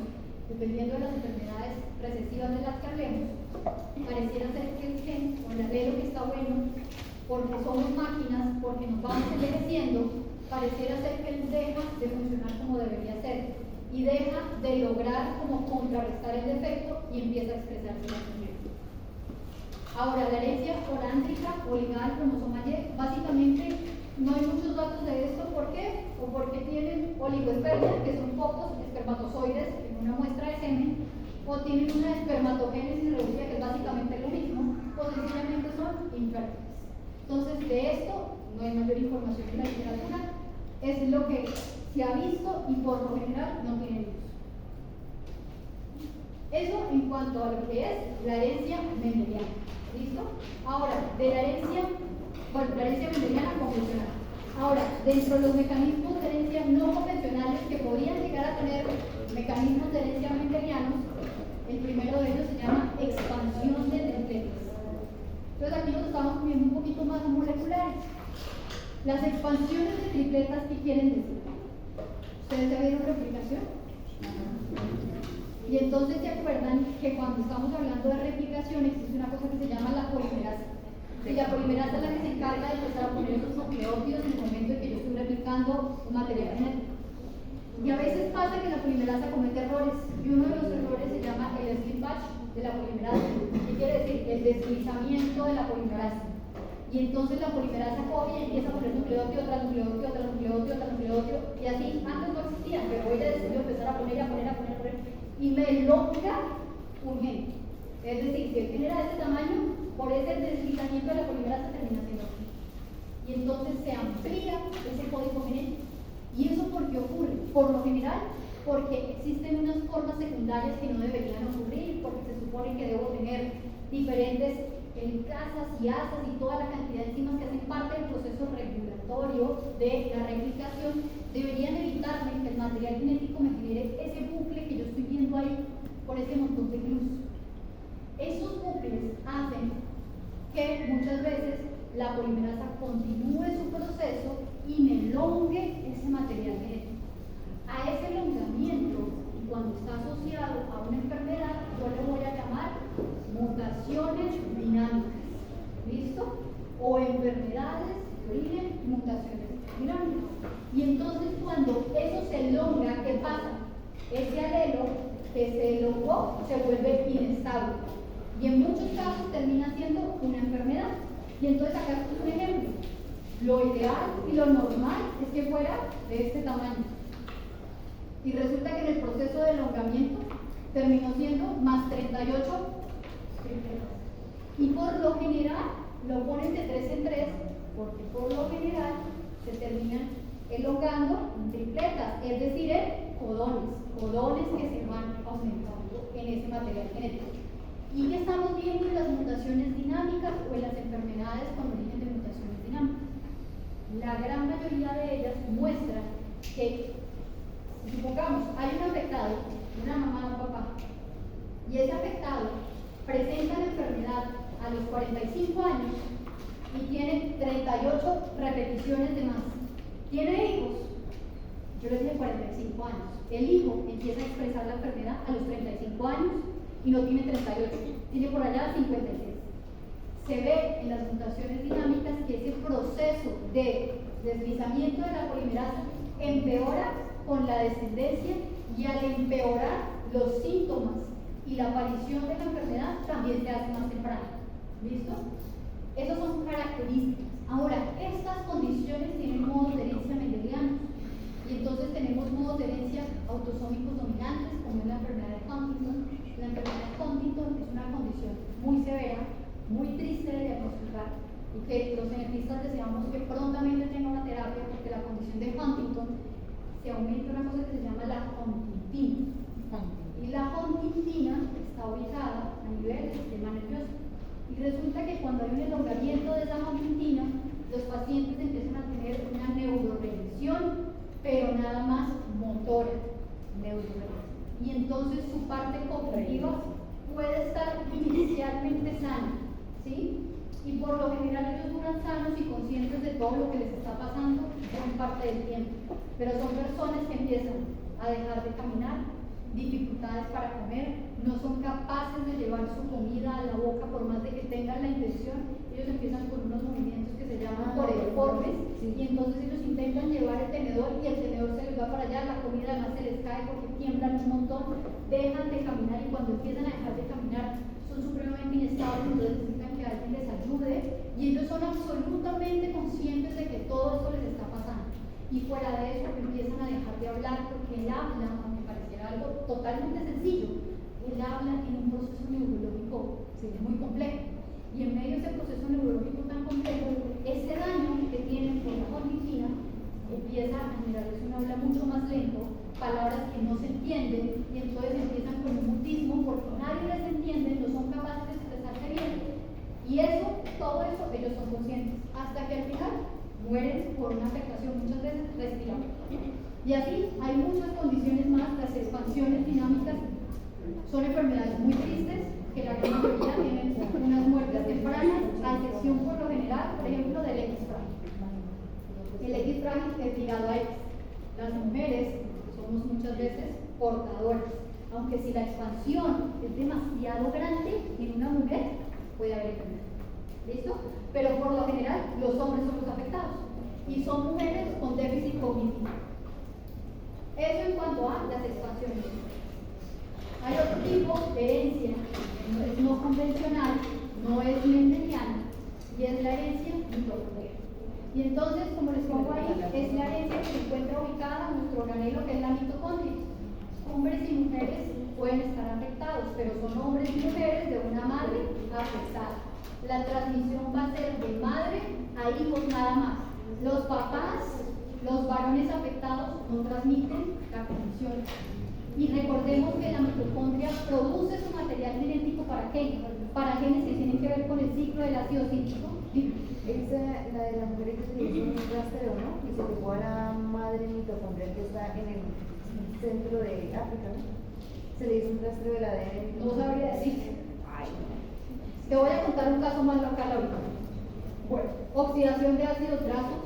dependiendo de las enfermedades recesivas de las que hablemos, pareciera ser que el gen o el alelo que está bueno, porque somos máquinas, porque nos vamos envejeciendo, pareciera ser que él deja de funcionar como debería ser y deja de lograr como contrarrestar el defecto y empieza a expresarse la enfermedad. Ahora, la herencia olándrica o ligada al cromosoma Y, básicamente no hay muchos datos de esto. ¿Por qué? O porque tienen oligoespermia, que son pocos espermatozoides en una muestra de semen, o tienen una espermatogénesis reducida, que es básicamente lo mismo, o sencillamente son infértiles. Entonces, de esto no hay mayor información en la literatura, es lo que se ha visto y por lo general no tiene luz. Eso en cuanto a lo que es la herencia mendeliana. ¿Listo? Ahora, de la herencia mendeliana convencional. Ahora, dentro de los mecanismos de herencia no convencionales que podrían llegar a tener mecanismos de herencia mendelianos, el primero de ellos se llama expansión de tripletas. Entonces aquí nos estamos poniendo un poquito más moleculares. Las expansiones de tripletas, ¿qué quieren decir? ¿Ustedes ya vieron replicación? Y entonces se acuerdan que cuando estamos hablando de replicación existe una cosa que se llama la polimerasa. Y la polimerasa es la que se encarga de empezar a poner esos nucleótidos en el momento en que yo estoy replicando un material genético. Y a veces pasa que la polimerasa comete errores, y uno de los errores se llama el slippage de la polimerasa, que quiere decir el deslizamiento de la polimerasa. Y entonces la polimerasa coge y empieza a poner nucleótido tras nucleótido, tras nucleótido, tras nucleótido, y así antes no existían, pero ella decidió empezar a poner, y me elonga un gen. Es decir, si el gen era de ese tamaño, por ese deslizamiento de la polimerasa termina siendo así. Y entonces se amplía ese código genético. ¿Y eso por qué ocurre? Por lo general, porque existen unas formas secundarias que no deberían ocurrir, porque se supone que debo tener diferentes casas y asas y toda la cantidad de enzimas que hacen parte del proceso regulatorio de la replicación, deberían evitarme que el material genético me genere ese bucle que yo estoy viendo ahí por ese montón de luz. Esos bucles hacen que muchas veces la polimerasa continúe su proceso y me elongue ese material genético. A ese elongamiento, y cuando está asociado a una enfermedad, yo le voy a llamar mutaciones dinámicas. ¿Listo? O enfermedades de origen y mutaciones dinámicas. Y entonces cuando eso se elonga, ¿qué pasa? Ese alelo que se elongó se vuelve inestable. Y en muchos casos termina siendo una enfermedad. Y entonces acá es un ejemplo. Lo ideal y lo normal es que fuera de este tamaño. Y resulta que en el proceso de elongamiento terminó siendo más 38 tripletas. Y por lo general lo ponen de 3 en 3, porque por lo general se terminan elongando en tripletas, es decir, en codones que se van aumentando en ese material genético. ¿Y qué estamos viendo en las mutaciones dinámicas o en las enfermedades con origen de mutaciones dinámicas? La gran mayoría de ellas muestran que, supongamos, hay un afectado, una mamá o un papá, y ese afectado presenta la enfermedad a los 45 años y tiene 38 repeticiones de más. ¿Tiene hijos? Yo les dije 45 años. El hijo empieza a expresar la enfermedad a los 35 años y no tiene 38, tiene por allá 56. Se ve en las mutaciones dinámicas que ese proceso de deslizamiento de la polimerasa empeora con la descendencia, y al empeorar los síntomas y la aparición de la enfermedad también se hace más temprano. ¿Listo? Esas son características. Ahora, estas condiciones tienen modos de herencia mendelianos, y entonces tenemos modos de herencia autosómicos dominantes, como es la enfermedad de Huntington. La enfermedad de Huntington es una condición muy severa, muy triste de diagnosticar, y que los genetistas deseamos que prontamente tenga una terapia, porque la condición de Huntington se aumenta una cosa que se llama la huntingtina. Y la huntingtina está ubicada a nivel del sistema nervioso. Y resulta que cuando hay un elongamiento de esa huntingtina, los pacientes empiezan a tener una neuroregresión, pero nada más motora. Y entonces su parte cognitiva puede estar inicialmente sana, ¿sí? Y por lo general ellos duran sanos y conscientes de todo lo que les está pasando en parte del tiempo. Pero son personas que empiezan a dejar de caminar, dificultades para comer, no son capaces de llevar su comida a la boca por más de que tengan la intención. Ellos empiezan con unos movimientos que se llaman coreoformes, y entonces ellos intentan llevar el tenedor y el tenedor se les va para allá, la comida además se les cae porque tiemblan un montón, dejan de caminar, y cuando empiezan a dejar de caminar son supremamente inestables, entonces necesitan que alguien les ayude, y ellos son absolutamente conscientes de que todo esto les está pasando. Y fuera de eso empiezan a dejar de hablar, porque el habla, aunque pareciera algo totalmente sencillo, el habla tiene un proceso neurológico muy complejo. Y en medio de ese proceso neurológico tan complejo, ese daño que tienen por la huntingtina empieza a generarles un habla mucho más lento, palabras que no se entienden, y entonces empiezan con un mutismo porque nadie les entiende, no son capaces de expresarse bien. Y eso, todo eso, ellos son conscientes, hasta que al final mueren por una afectación muchas veces respiratoria. Y así hay muchas condiciones más. Las expansiones dinámicas son enfermedades muy tristes, que la gran mayoría tienen unas muertes tempranas, a excepción por lo general, por ejemplo, del X frágil. El X frágil es ligado a X. Las mujeres somos muchas veces portadoras, aunque si la expansión es demasiado grande en una mujer, puede haber enfermedad. ¿Listo? Pero por lo general, los hombres son los afectados, y son mujeres con déficit cognitivo. Eso en cuanto a las expansiones. Hay otro tipo de herencia, es no convencional, no es mendeliana, y es la herencia mitocondrial. Y entonces, como les pongo ahí, es la herencia que se encuentra ubicada en nuestro organelo, que es la mitocondria. Hombres y mujeres pueden estar afectados, pero son hombres y mujeres de una madre afectada. La transmisión va a ser de madre a hijos nada más. Los papás, los varones afectados, no transmiten la condición. Y recordemos que la mitocondria produce su material genético ¿para qué? Para genes que tienen que ver con el ciclo del ácido cítrico. Esa, la de la mujer que se le hizo un rastreo, ¿no? Que se llevó a la madre mitocondrial que está en el centro de África, ¿no? Se le hizo un rastreo del ADN. No sabría decir. Te voy a contar un caso más local ahorita. Bueno, oxidación de ácidos grasos,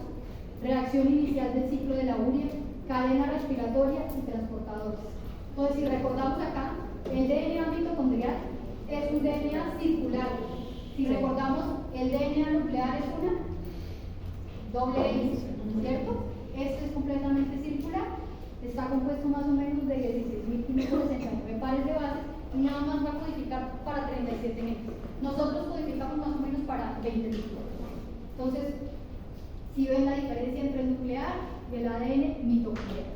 reacción inicial del ciclo de la urea, cadena respiratoria y transportadores. Entonces, si recordamos acá, el DNA mitocondrial es un DNA circular. Si recordamos, el DNA nuclear es una doble hélice, ¿cierto? Este es completamente circular, está compuesto más o menos de 16.569 pares de bases y nada más va a codificar para 37 genes. Nosotros codificamos más o menos para 20.000. Entonces, si ven la diferencia entre el nuclear y el ADN mitocondrial.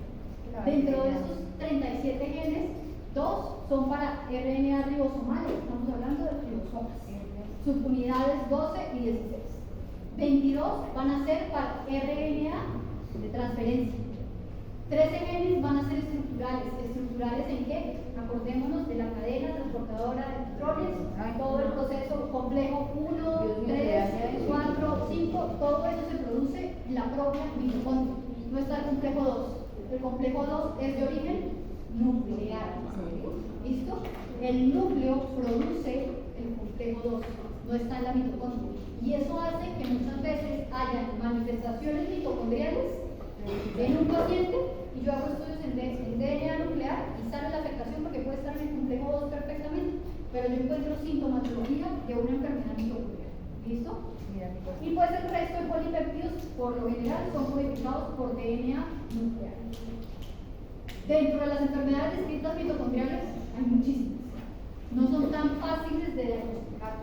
Dentro de estos 37 genes, 2 son para RNA ribosomal, estamos hablando de ribosomas. Subunidades 12 y 16. 22 van a ser para RNA de transferencia. 13 genes van a ser estructurales. ¿Estructurales en qué? Acordémonos de la cadena transportadora de electrones, todo el proceso complejo 1, 3, 4, 5, todo eso se produce en la propia mitocondria. No está el complejo 2. El complejo 2 es de origen nuclear. ¿Listo? El núcleo produce el complejo 2, no está en la mitocondria. Y eso hace que muchas veces haya manifestaciones mitocondriales en un paciente, y yo hago estudios en DNA nuclear y sale la afectación porque puede estar en el complejo 2 perfectamente, pero yo encuentro sintomatología de una enfermedad mitocondrial. ¿Listo? Y pues el resto de polipéptidos, por lo general, son codificados por DNA nuclear. Dentro de las enfermedades descritas mitocondriales hay muchísimas. No son tan fáciles de diagnosticar.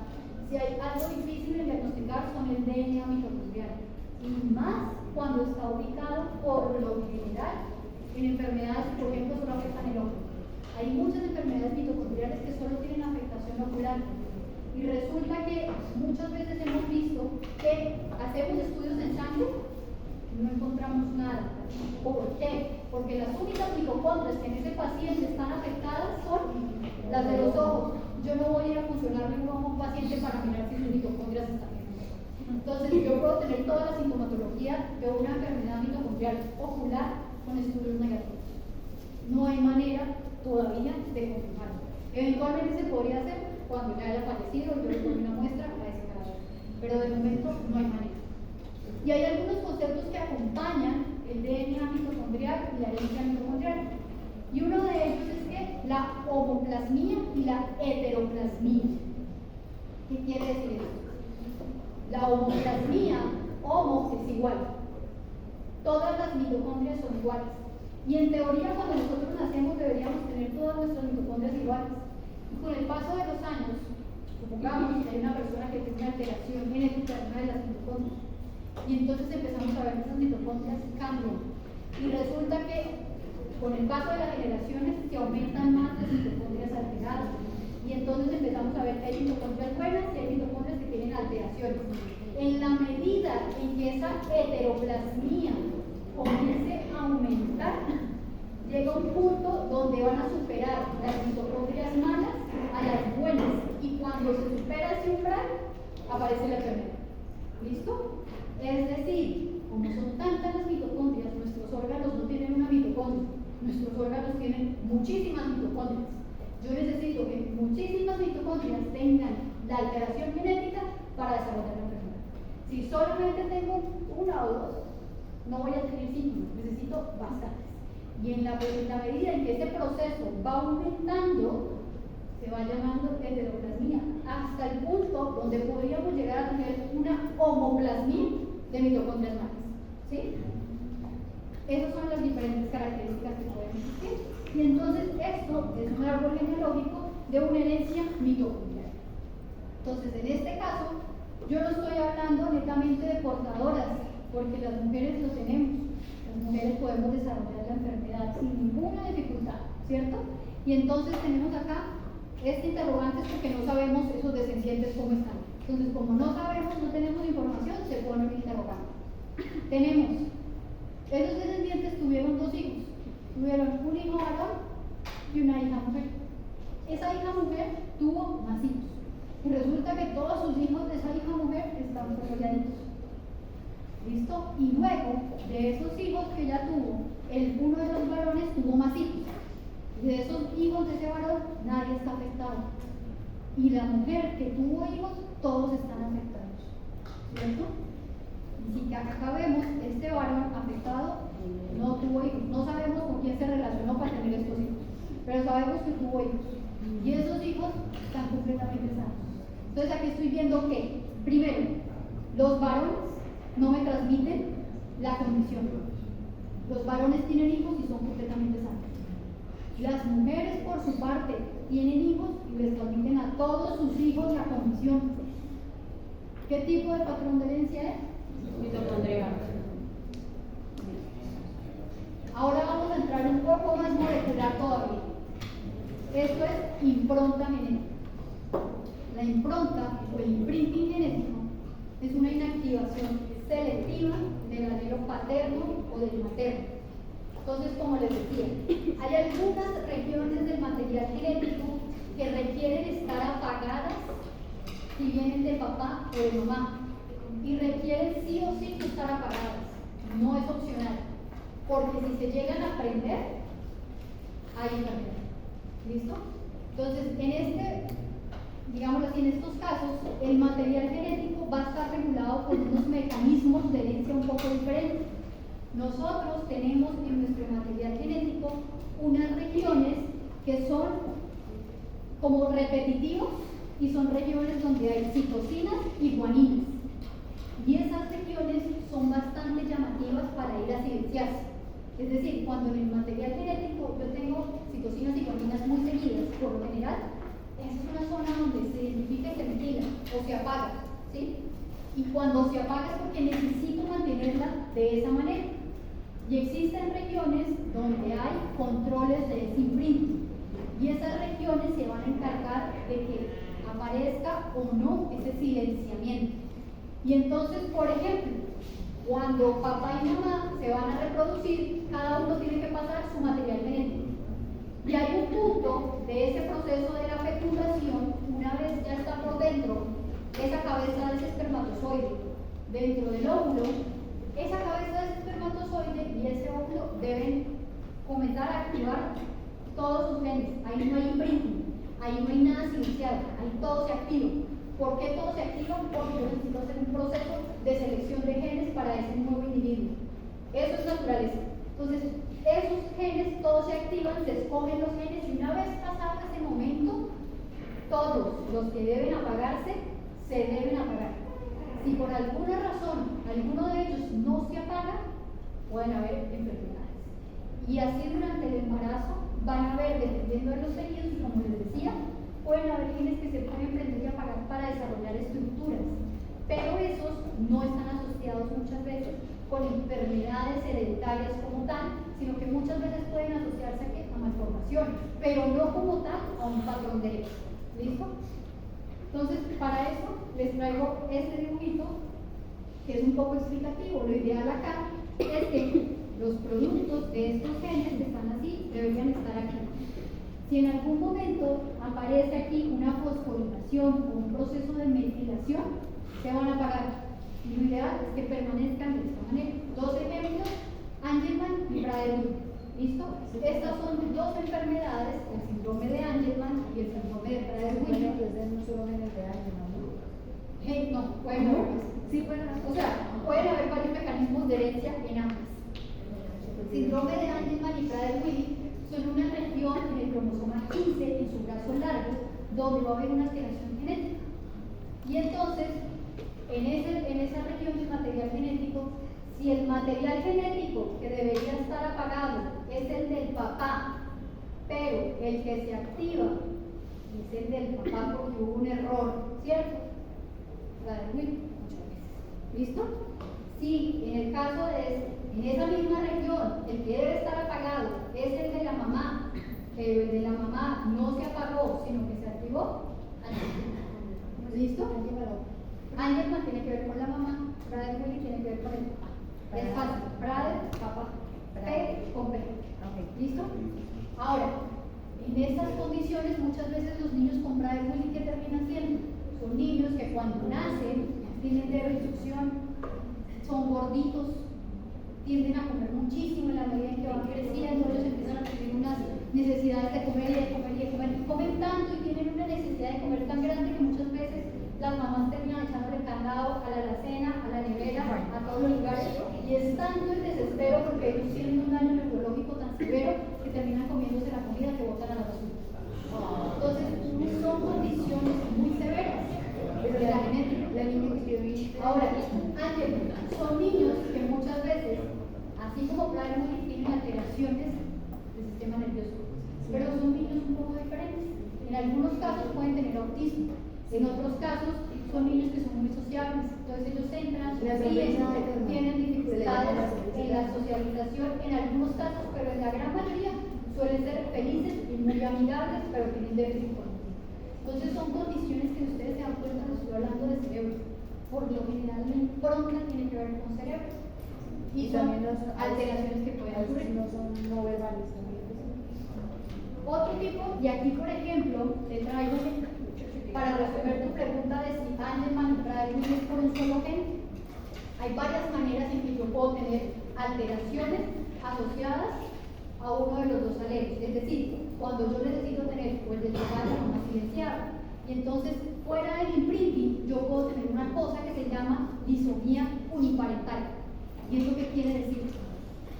Si hay algo difícil de diagnosticar son el DNA mitocondrial. Y más cuando está ubicado por lo general en enfermedades que, por ejemplo, solo afectan el ojo. Hay muchas enfermedades mitocondriales que solo tienen afectación ocular. Y resulta que muchas veces hemos visto que hacemos estudios en sangre y no encontramos nada. ¿Por qué? Porque las únicas mitocondrias que en ese paciente están afectadas son las de los ojos. Yo no voy a ir a funcionarle un ojo a un paciente para mirar si sus mitocondrias están bien. Entonces, yo puedo tener toda la sintomatología de una enfermedad mitocondrial ocular con estudios negativos. No hay manera todavía de confirmarlo. Eventualmente se podría hacer cuando ya haya fallecido y yo le doy una muestra a ese caso. Pero de momento no hay manera. Y hay algunos conceptos que acompañan el DNA mitocondrial y la herencia mitocondrial. Y uno de ellos es que la homoplasmía y la heteroplasmía. ¿Qué quiere decir esto? La homoplasmía, homo es igual. Todas las mitocondrias son iguales. Y en teoría, cuando nosotros nacemos, deberíamos tener todas nuestras mitocondrias iguales. Y con el paso de los años, supongamos que hay una persona que tiene una alteración genética en una de las mitocondrias. Y entonces empezamos a ver que esas mitocondrias cambian. Y resulta que con el paso de las generaciones se aumentan más las mitocondrias alteradas. Y entonces empezamos a ver que hay mitocondrias buenas y hay mitocondrias que tienen alteraciones. En la medida en que esa heteroplasmía comience a aumentar, llega un punto donde van a superar las mitocondrias malas a las buenas. Y cuando se supera ese umbral, aparece la enfermedad. ¿Listo? Es decir, como son tantas las mitocondrias, nuestros órganos no tienen una mitocondria, nuestros órganos tienen muchísimas mitocondrias. Yo necesito que muchísimas mitocondrias tengan la alteración genética para desarrollar la enfermedad. Si solamente tengo una o dos, no voy a tener síntomas, necesito bastantes. Y en la medida en que ese proceso va aumentando, se va llamando heteroplasmía, hasta el punto donde podríamos llegar a tener una homoplasmia de mitocondrias malas. ¿Sí? Esas son las diferentes características que pueden existir. Y entonces esto es un árbol genealógico de una herencia mitocondrial. Entonces, en este caso, yo no estoy hablando netamente de portadoras, porque las mujeres lo tenemos. Las mujeres podemos desarrollar la enfermedad sin ninguna dificultad, ¿cierto? Y entonces tenemos acá este interrogante porque no sabemos esos descendientes cómo están. Entonces, como no sabemos, no tenemos información, se pone un interrogante. Tenemos, esos descendientes tuvieron 2 hijos. Tuvieron un hijo varón y una hija mujer. Esa hija mujer tuvo más hijos. Y resulta que todos sus hijos de esa hija mujer están desarrolladitos. ¿Listo? Y luego de esos hijos que ella tuvo, uno de los varones tuvo más hijos. De esos hijos de ese varón, nadie está afectado. Y la mujer que tuvo hijos, todos están afectados. ¿Cierto? Y si acá vemos, este varón afectado no tuvo hijos. No sabemos con quién se relacionó para tener estos hijos, pero sabemos que tuvo hijos. Y esos hijos están completamente sanos. Entonces aquí estoy viendo que, primero, los varones no me transmiten la condición. Los varones tienen hijos y son completamente sanos. Las mujeres, por su parte, tienen hijos y les transmiten a todos sus hijos la condición. ¿Qué tipo de patrón de herencia es? Mitocondrial. Ahora vamos a entrar un poco más molecular todavía. Esto es impronta genética. La impronta o el imprinting genético es una inactivación selectiva del alelo paterno o del materno. Entonces, como les decía, hay algunas regiones del material genético que requieren estar apagadas si vienen de papá o de mamá, y requieren sí o sí estar apagadas, no es opcional, porque si se llegan a prender, hay enfermedad. ¿Listo? Entonces, digámoslo así, en estos casos, el material genético va a estar regulado por unos mecanismos de herencia un poco diferentes. Nosotros tenemos en nuestro material genético unas regiones que son como repetitivos y son regiones donde hay citocinas y guaninas. Y esas regiones son bastante llamativas para ir a silenciarse. Es decir, cuando en el material genético yo tengo citocinas y guaninas muy seguidas, por lo general, esa es una zona donde se identifica y se ventila o se apaga, ¿sí? Y cuando se apaga es porque necesito mantenerla de esa manera. Y existen regiones donde hay controles de ese imprinting. Y esas regiones se van a encargar de que aparezca o no ese silenciamiento. Y entonces, por ejemplo, cuando papá y mamá se van a reproducir, cada uno tiene que pasar su material genético. Y hay un punto de ese proceso de la fecundación, una vez ya está por dentro esa cabeza de ese espermatozoide, dentro del óvulo, esa cabeza de ese espermatozoide y ese óvulo deben comenzar a activar todos sus genes. Ahí no hay imprinting, ahí no hay nada silenciado, ahí todo se activa. ¿Por qué todo se activa? Porque yo necesito hacer un proceso de selección de genes para ese nuevo individuo. Eso es naturaleza. Entonces, esos genes todos se activan, se escogen los genes y una vez pasado ese momento, todos los que deben apagarse se deben apagar. Si por alguna razón alguno de ellos no se apaga, pueden haber enfermedades. Y así durante el embarazo van a haber, dependiendo de los tejidos, y como les decía, pueden haber genes que se pueden prender y apagar para desarrollar estructuras, pero esos no están asociados muchas veces con enfermedades hereditarias como tal, sino que muchas veces pueden asociarse a malformaciones, pero no como tal a un patrón de herencia. ¿Listo? Entonces, para eso les traigo este dibujito que es un poco explicativo. Lo ideal acá es que los productos de estos genes que están así deberían estar aquí. Si en algún momento aparece aquí una fosforilación o un proceso de metilación, se van a apagar. Y lo ideal es que permanezcan de esta manera. 2 ejemplos, Angelman y Prader-Willi. ¿Listo? Estas son 2 enfermedades, el síndrome de Angelman y el síndrome de Prader-Willi. No solo genes de Angelman, ¿no? No, pueden haber más. Sí, pueden haber. O sea, pueden haber varios mecanismos de herencia en ambas. Síndrome de Angelman y Prader-Willi son una región en el cromosoma 15 en su brazo largo donde va a haber una alteración genética. Y entonces, en esa región del material genético Si el material genético que debería estar apagado es el del papá, pero el que se activa es el del papá porque hubo un error, ¿cierto? Muchas veces. ¿Listo? Si en el caso de en esa misma región el que debe estar apagado es el de la mamá, pero el de la mamá no se apagó, sino que se activó, ¿listo? Angelman tiene que ver con la mamá, Brother Willy tiene que ver con el papá. Es fácil, Brother, papá, P con P. ¿Listo? Ahora, en esas condiciones muchas veces los niños con Brother Willy, ¿qué terminan siendo? Son niños que cuando nacen tienen desinstrucción, son gorditos, tienden a comer muchísimo en la medida en que van creciendo, ellos empiezan a tener unas necesidades de comer y de comer y de comer, y comen tanto y tienen una necesidad de comer tan grande que muchas veces las mamás terminan echándole candado a la alacena, a la nevera, a todos los lugares, y es tanto el desespero porque ellos tienen un daño neurológico tan severo que terminan comiéndose la comida que botan a la basura. Entonces, son condiciones muy severas de la genética. Ahora, Ángel, son niños que muchas veces, así como Playmobil, tienen alteraciones del sistema nervioso, pero son niños un poco diferentes. En algunos casos pueden tener autismo, en otros casos son niños que son muy sociables, entonces ellos entran, tienen dificultades en la socialización, en algunos casos, pero en la gran mayoría suelen ser felices y muy amigables, pero tienen déficit cognitivo. Entonces son condiciones que ustedes se dan cuenta, no estoy hablando de cerebro, por lo general la impronta tiene que ver con cerebro y son alteraciones que pueden ocurrir. No son no verbales también. Otro tipo, y aquí por ejemplo te traigo para resolver tu pregunta de si Angelman y Brother es por un solo gen. Hay varias maneras en que yo puedo tener alteraciones asociadas a uno de los dos alelos. Es decir, cuando yo necesito tener o el del papá y la mamá silenciado, y entonces fuera del imprinting yo puedo tener una cosa que se llama disomía uniparental. ¿Y eso qué quiere decir?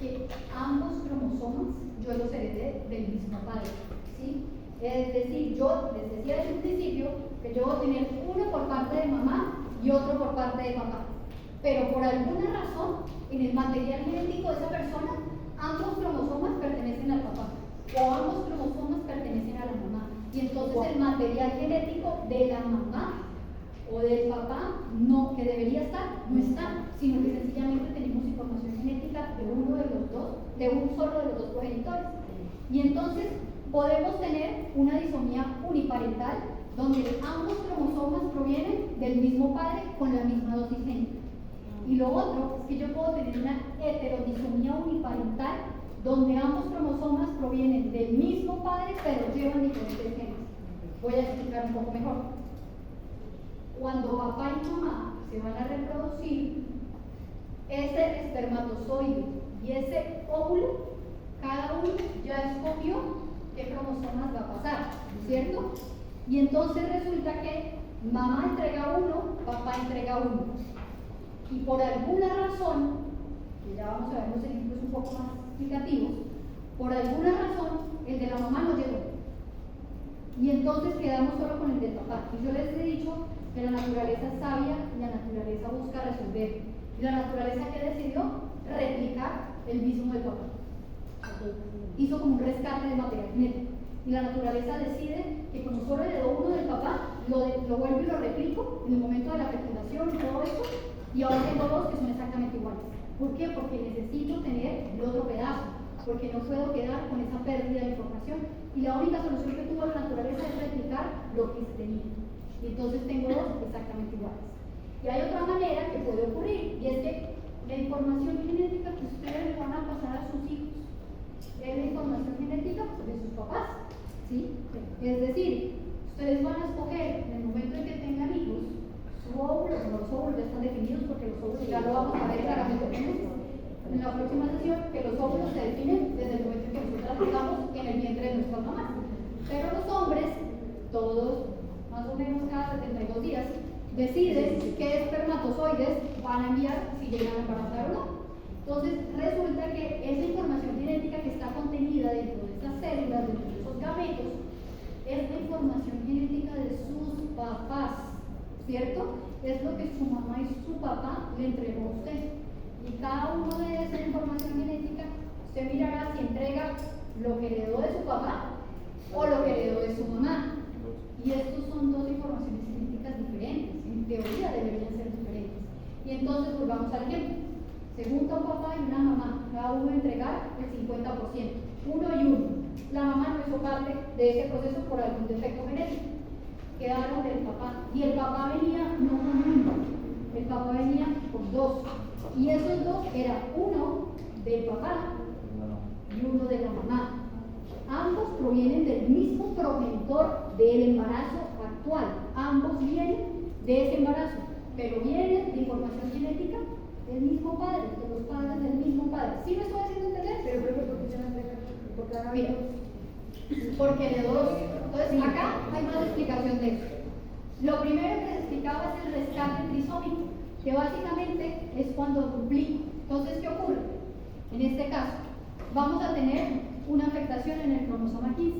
Que ambos cromosomas yo los heredé del mismo padre, ¿sí? Es decir, yo les decía desde un principio que yo voy a tener uno por parte de mamá y otro por parte de papá, pero por alguna razón en el material genético de esa persona ambos cromosomas pertenecen al papá o ambos cromosomas pertenecen a la mamá, y entonces el material genético de la mamá o del papá no, que debería estar, no está, sino que sencillamente tenemos información genética de uno de los dos, de un solo de los dos progenitores. Y entonces podemos tener una disomía uniparental donde ambos cromosomas provienen del mismo padre con la misma dosis génica. Y lo otro es que yo puedo tener una heterodisomía uniparental donde ambos cromosomas provienen del mismo padre pero llevan diferentes genes. Voy a explicar un poco mejor. Cuando papá y mamá se van a reproducir, ese espermatozoide y ese óvulo, cada uno ya escogió qué cromosomas va a pasar, ¿cierto? Y entonces resulta que mamá entrega uno, papá entrega uno. Y por alguna razón, que ya vamos a ver los ejemplos un poco más explicativos, por alguna razón el de la mamá no llegó. Y entonces quedamos solo con el del papá. Y yo les he dicho que la naturaleza es sabia y la naturaleza busca resolver. Y la naturaleza que decidió replicar el mismo del papá. Hizo como un rescate de material genético. Y la naturaleza decide que como solo heredó uno del papá, lo vuelvo y lo replico en el momento de la fecundación y todo eso, y ahora tengo dos que son exactamente iguales. ¿Por qué? Porque necesito tener el otro pedazo, porque no puedo quedar con esa pérdida de información. Y la única solución que tuvo la naturaleza es replicar lo que se tenía. Y entonces tengo dos exactamente iguales. Y hay otra manera que puede ocurrir, y es que la información genética que ustedes le van a pasar a sus hijos es la información genética de sus papás, ¿sí? Es decir, ustedes van a escoger en el momento en que tengan hijos su óvulo, los óvulos ya están definidos porque los óvulos ya lo vamos a ver claramente en la próxima sesión, que los óvulos se definen desde el momento en que nosotros estamos en el vientre de nuestras mamás. Pero los hombres, todos más o menos cada 72 días, deciden qué espermatozoides van a enviar si llegan a embarazar o no. Entonces resulta que esa información genética que está contenida dentro de estas células, dentro de esos gametos, es la información genética de sus papás, ¿cierto? Es lo que su mamá y su papá le entregó a usted. Y cada uno de esa información genética, usted mirará si entrega lo que heredó de su papá o lo que heredó de su mamá. Y estos son dos informaciones genéticas diferentes, en teoría deberían ser diferentes. Y entonces volvamos al ejemplo. Se junta un papá y una mamá, cada uno entregar el 50%, uno y uno. La mamá no hizo parte de ese proceso por algún defecto genético. Quedaron del papá. Y el papá venía no con uno, el papá venía con dos. Y esos dos era uno del papá y uno de la mamá. Ambos provienen del mismo progenitor del embarazo actual. Ambos vienen de ese embarazo, pero vienen de información genética del mismo padre, de los padres del mismo padre. ¿Sí me estoy haciendo entender? Pero creo que porque se me entrega, porque ahora mira, porque de dos. Entonces acá hay más explicación de eso. Lo primero que se explicaba es el rescate trisómico, que básicamente es cuando duplico. Entonces, ¿qué ocurre? En este caso, vamos a tener una afectación en el cromosoma 15.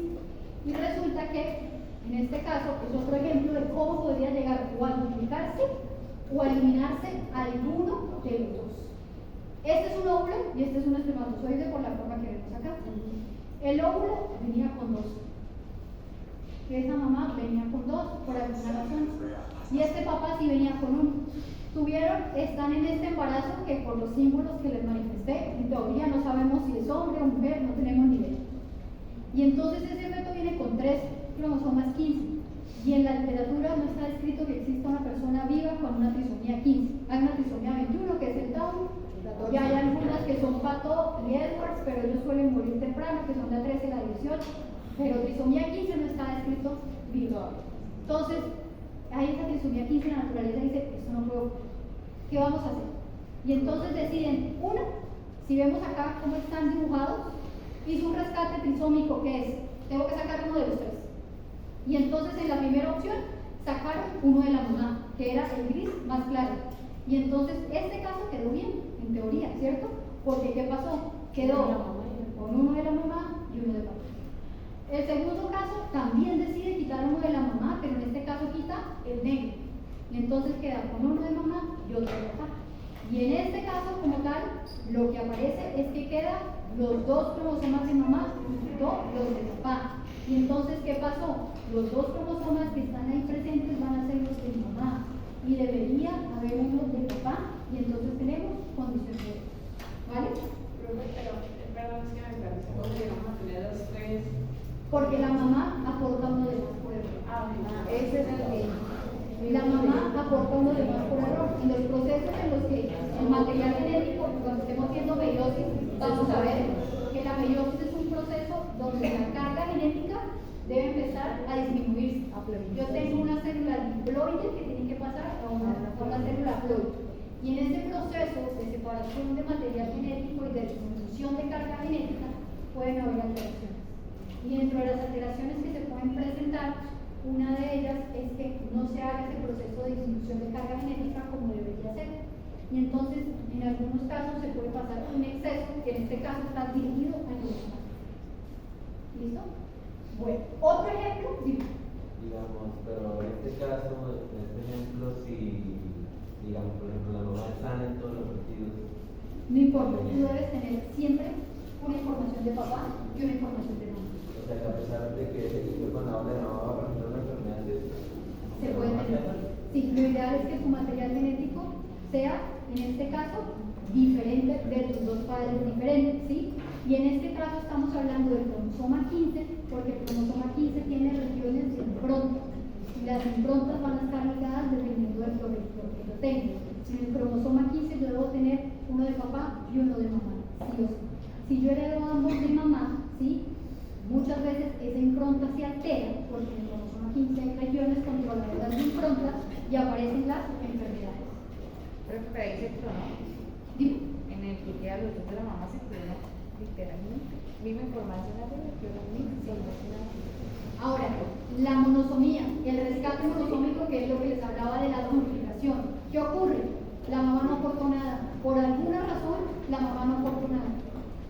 Y resulta que, en este caso, es otro ejemplo de cómo podría llegar o a duplicarse o a eliminarse alguno de los dos. Este es un óvulo y este es un espermatozoide por la forma que vemos acá. El óvulo venía con dos. Esa mamá venía con dos por alguna razón. Y este papá sí venía con uno. Están en este embarazo que por los símbolos que les manifesté, en teoría no sabemos si es hombre o mujer, no tenemos ni idea. Y entonces ese feto viene con 3 cromosomas 15. Y en la literatura no está escrito que exista una persona viva con una trisomía 15. Hay una trisomía 21 que es el Down, y hay algunas que son Pato y Edwards, pero ellos suelen morir temprano, que son la 13 y la 18. Pero trisomía 15 no está escrito viva. Entonces, hay esa trisomía 15 en la naturaleza y dice, esto no puedo. ¿Qué vamos a hacer? Y entonces deciden, uno, si vemos acá cómo están dibujados, hizo un rescate trisómico que es, tengo que sacar uno de los tres. Y entonces en la primera opción sacaron uno de la mamá, que era el gris más claro. Y entonces este caso quedó bien, en teoría, ¿cierto? Porque ¿qué pasó? Quedó con uno de la mamá y uno de papá. El segundo caso también decide quitar uno de la mamá, pero en este caso quita el negro. Y entonces queda con uno de mamá y otro de papá. Y en este caso, como tal, lo que aparece es que quedan los dos cromosomas de mamá y los de papá. Y entonces, ¿qué pasó? Los dos cromosomas que están ahí presentes van a ser los de mamá. Y debería haber uno de papá. Y entonces tenemos condición de eso. ¿Vale? Pero, perdón, es que me parece que vamos a tener los tres. Porque la mamá aporta uno de más por error. Ese es el La mamá aporta uno de más por error. En los procesos en los que el material genético, cuando estemos haciendo meiosis, vamos a ver que la meiosis es un proceso donde la carga genética debe empezar a disminuirse. Yo tengo una célula diploide que tiene que pasar a una célula ploide. Y en ese proceso de separación de material genético y de disminución de carga genética pueden haber alteraciones. Y dentro de las alteraciones que se pueden presentar, una de ellas es que no se haga ese proceso de disminución de carga genética como debería ser. Y entonces, en algunos casos se puede pasar un exceso, que en este caso está dirigido a los. ¿Listo? Bueno, otro ejemplo. Digamos, pero en este caso, en este ejemplo, si, digamos, por ejemplo, la mamá está en todos los sentidos. No importa, tú debes tener siempre una información de papá y una información de mamá. O sea, que a pesar de que después cuando habla de mamá va a presentar una enfermedad de Se puede tener. Sí, lo ideal es que tu material genético sea, en este caso, diferente de tus dos padres diferentes, ¿sí? Y en este caso estamos hablando del cromosoma 15, porque el cromosoma 15 tiene regiones de impronta. Y las improntas van a estar ligadas dependiendo del progenitor que yo tenga. En el cromosoma 15 yo debo tener uno de papá y uno de mamá, sí o sí. Si yo heredo ambos de mamá, ¿sí? Muchas veces esa impronta se altera, porque en el cromosoma 15 hay regiones controladoras de impronta y aparecen las enfermedades. Pero que ahí se clonó. Digo, En el que queda los dos de la mamá se clonó, literalmente. Misma información hace la clonó. ahora, la monosomía, el rescate monosómico, que es lo que les hablaba de la duplicación. ¿Qué ocurre? La mamá no aportó nada. Por alguna razón, la mamá no aportó nada.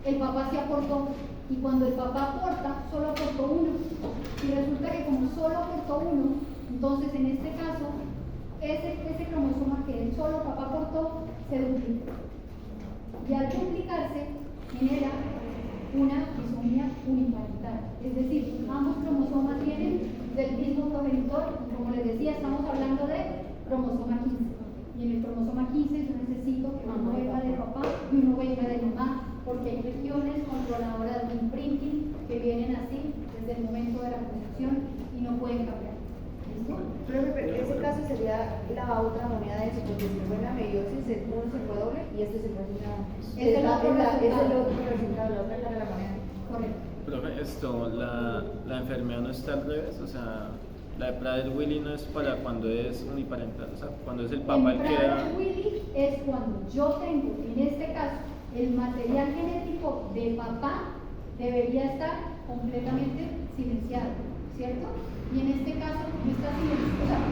El papá sí aportó. Y cuando el papá aporta, solo aportó uno. Y resulta que como solo aportó uno, entonces en este caso, ese cromosoma que el solo papá aportó, se duplica. genera una trisomía uniparental. Es decir, ambos cromosomas vienen del mismo progenitor y como les decía, estamos hablando de cromosoma 15. Y en el cromosoma 15 yo necesito que uno venga de papá y uno venga de mamá, porque hay regiones controladoras de imprinting que vienen así desde el momento de la concepción y no pueden cambiar. ¿Listo? Profe, pero en ese caso sería la otra moneda de eso, porque si fue la meiosis, uno se fue doble y este se fue una. Es el otro resultado. La otra cara de la moneda. Correcto. Profe, la enfermedad no está al revés, o sea, la de Prader-Willi no es para cuando es uniparental, o sea, cuando es el papá el que da. Prader-Willi es cuando yo tengo, en este caso, el material genético de papá debería estar completamente silenciado, ¿cierto? Y en este caso no está silenciado.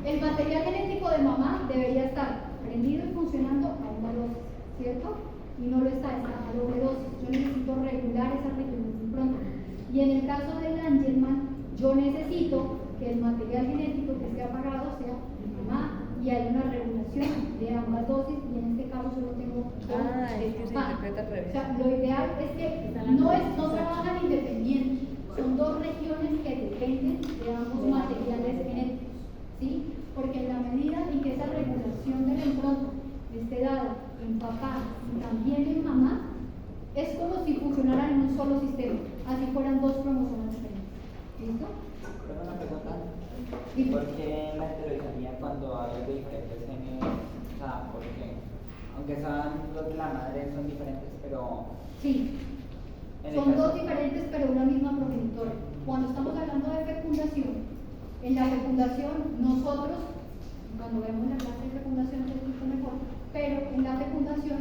El material genético de mamá debería estar prendido y funcionando a una dosis, ¿cierto? Y no lo está a doble dosis. Yo necesito regular esa regulación pronto. Y en el caso del Angelman, yo necesito que el material genético que esté apagado sea de mamá y hay una regulación de ambas dosis y en este caso solo tengo Es que se interpreta al revés. o sea, lo ideal es que no trabajan independientes, son dos regiones que dependen de ambos materiales genéticos, ¿sí? Porque en la medida en que esa regulación del impronto esté dada en papá y también en mamá, es como si funcionaran en un solo sistema, así fueran dos cromosomas diferentes. ¿Listo? Pero una pregunta, Dime. ¿por qué la heterosexualidad cuando hablas de diferentes genes? O sea, ¿por qué? Aunque sean los de la madre son diferentes, pero Sí, en el son dos caso- diferentes pero una misma progenitora. Cuando estamos hablando de fecundación, en la fecundación nosotros, cuando vemos la clase de fecundación se explica mejor, pero en la fecundación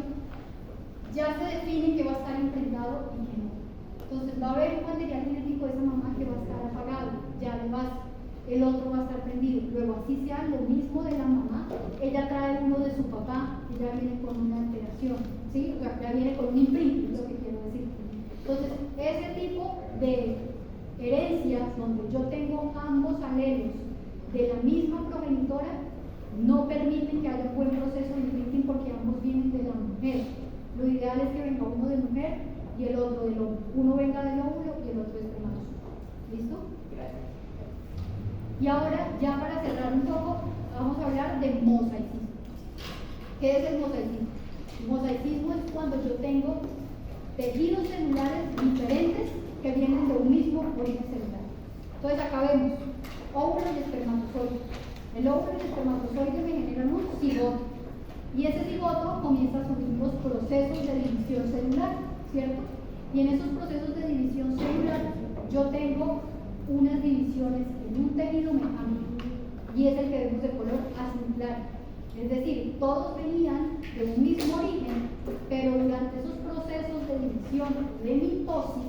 ya se define que va a estar impregnado y que no. Entonces va a haber un material genético de esa mamá que va a estar apagado, ya de base. El otro va a estar prendido. Luego, así sea lo mismo de la mamá, ella trae uno de su papá, que ya viene con una alteración, ¿sí? O sea, ya viene con un imprint, es lo que quiero decir. Entonces, ese tipo de herencias donde yo tengo ambos alelos de la misma progenitora no permiten que haya un buen proceso de imprinting porque ambos vienen de la mujer. Lo ideal es que venga uno de mujer y el otro del hombre. Uno venga del óvulo y el otro de espermatozoide. ¿Listo? Gracias. Y ahora, ya para cerrar un poco, vamos a hablar de mosaicismo. ¿Qué es el mosaicismo? El mosaicismo es cuando yo tengo tejidos celulares diferentes que vienen de un mismo origen celular. Entonces acá vemos óvulo y espermatozoide. El óvulo y el espermatozoide me generan un cigoto. Y ese cigoto comienza a subir los procesos de división celular, ¿cierto? Y en esos procesos de división celular yo tengo unas divisiones en un tejido mecánico y es el que vemos de color azul claro. Es decir, todos venían de un mismo origen, pero durante esos procesos de división de mitosis,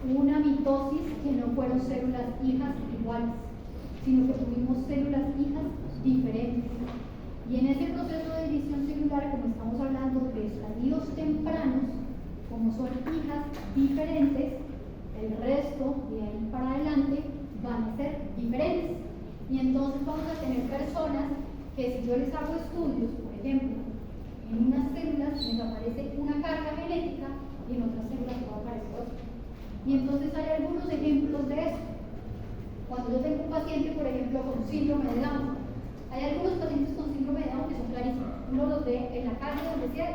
hubo una mitosis que no fueron células hijas iguales, sino que tuvimos células hijas diferentes. Y en ese proceso de división celular, como estamos hablando de estadios tempranos, como son hijas diferentes, el resto de ahí para adelante van a ser diferentes. Y entonces vamos a tener personas que si yo les hago estudios, por ejemplo, en unas células les aparece una carga genética y en otras células va a aparecer otra. Y entonces hay algunos ejemplos de eso. Cuando yo tengo un paciente, por ejemplo, con síndrome de Down, hay algunos pacientes con síndrome de Down que son clarísimos. Uno los ve en la calle donde sea,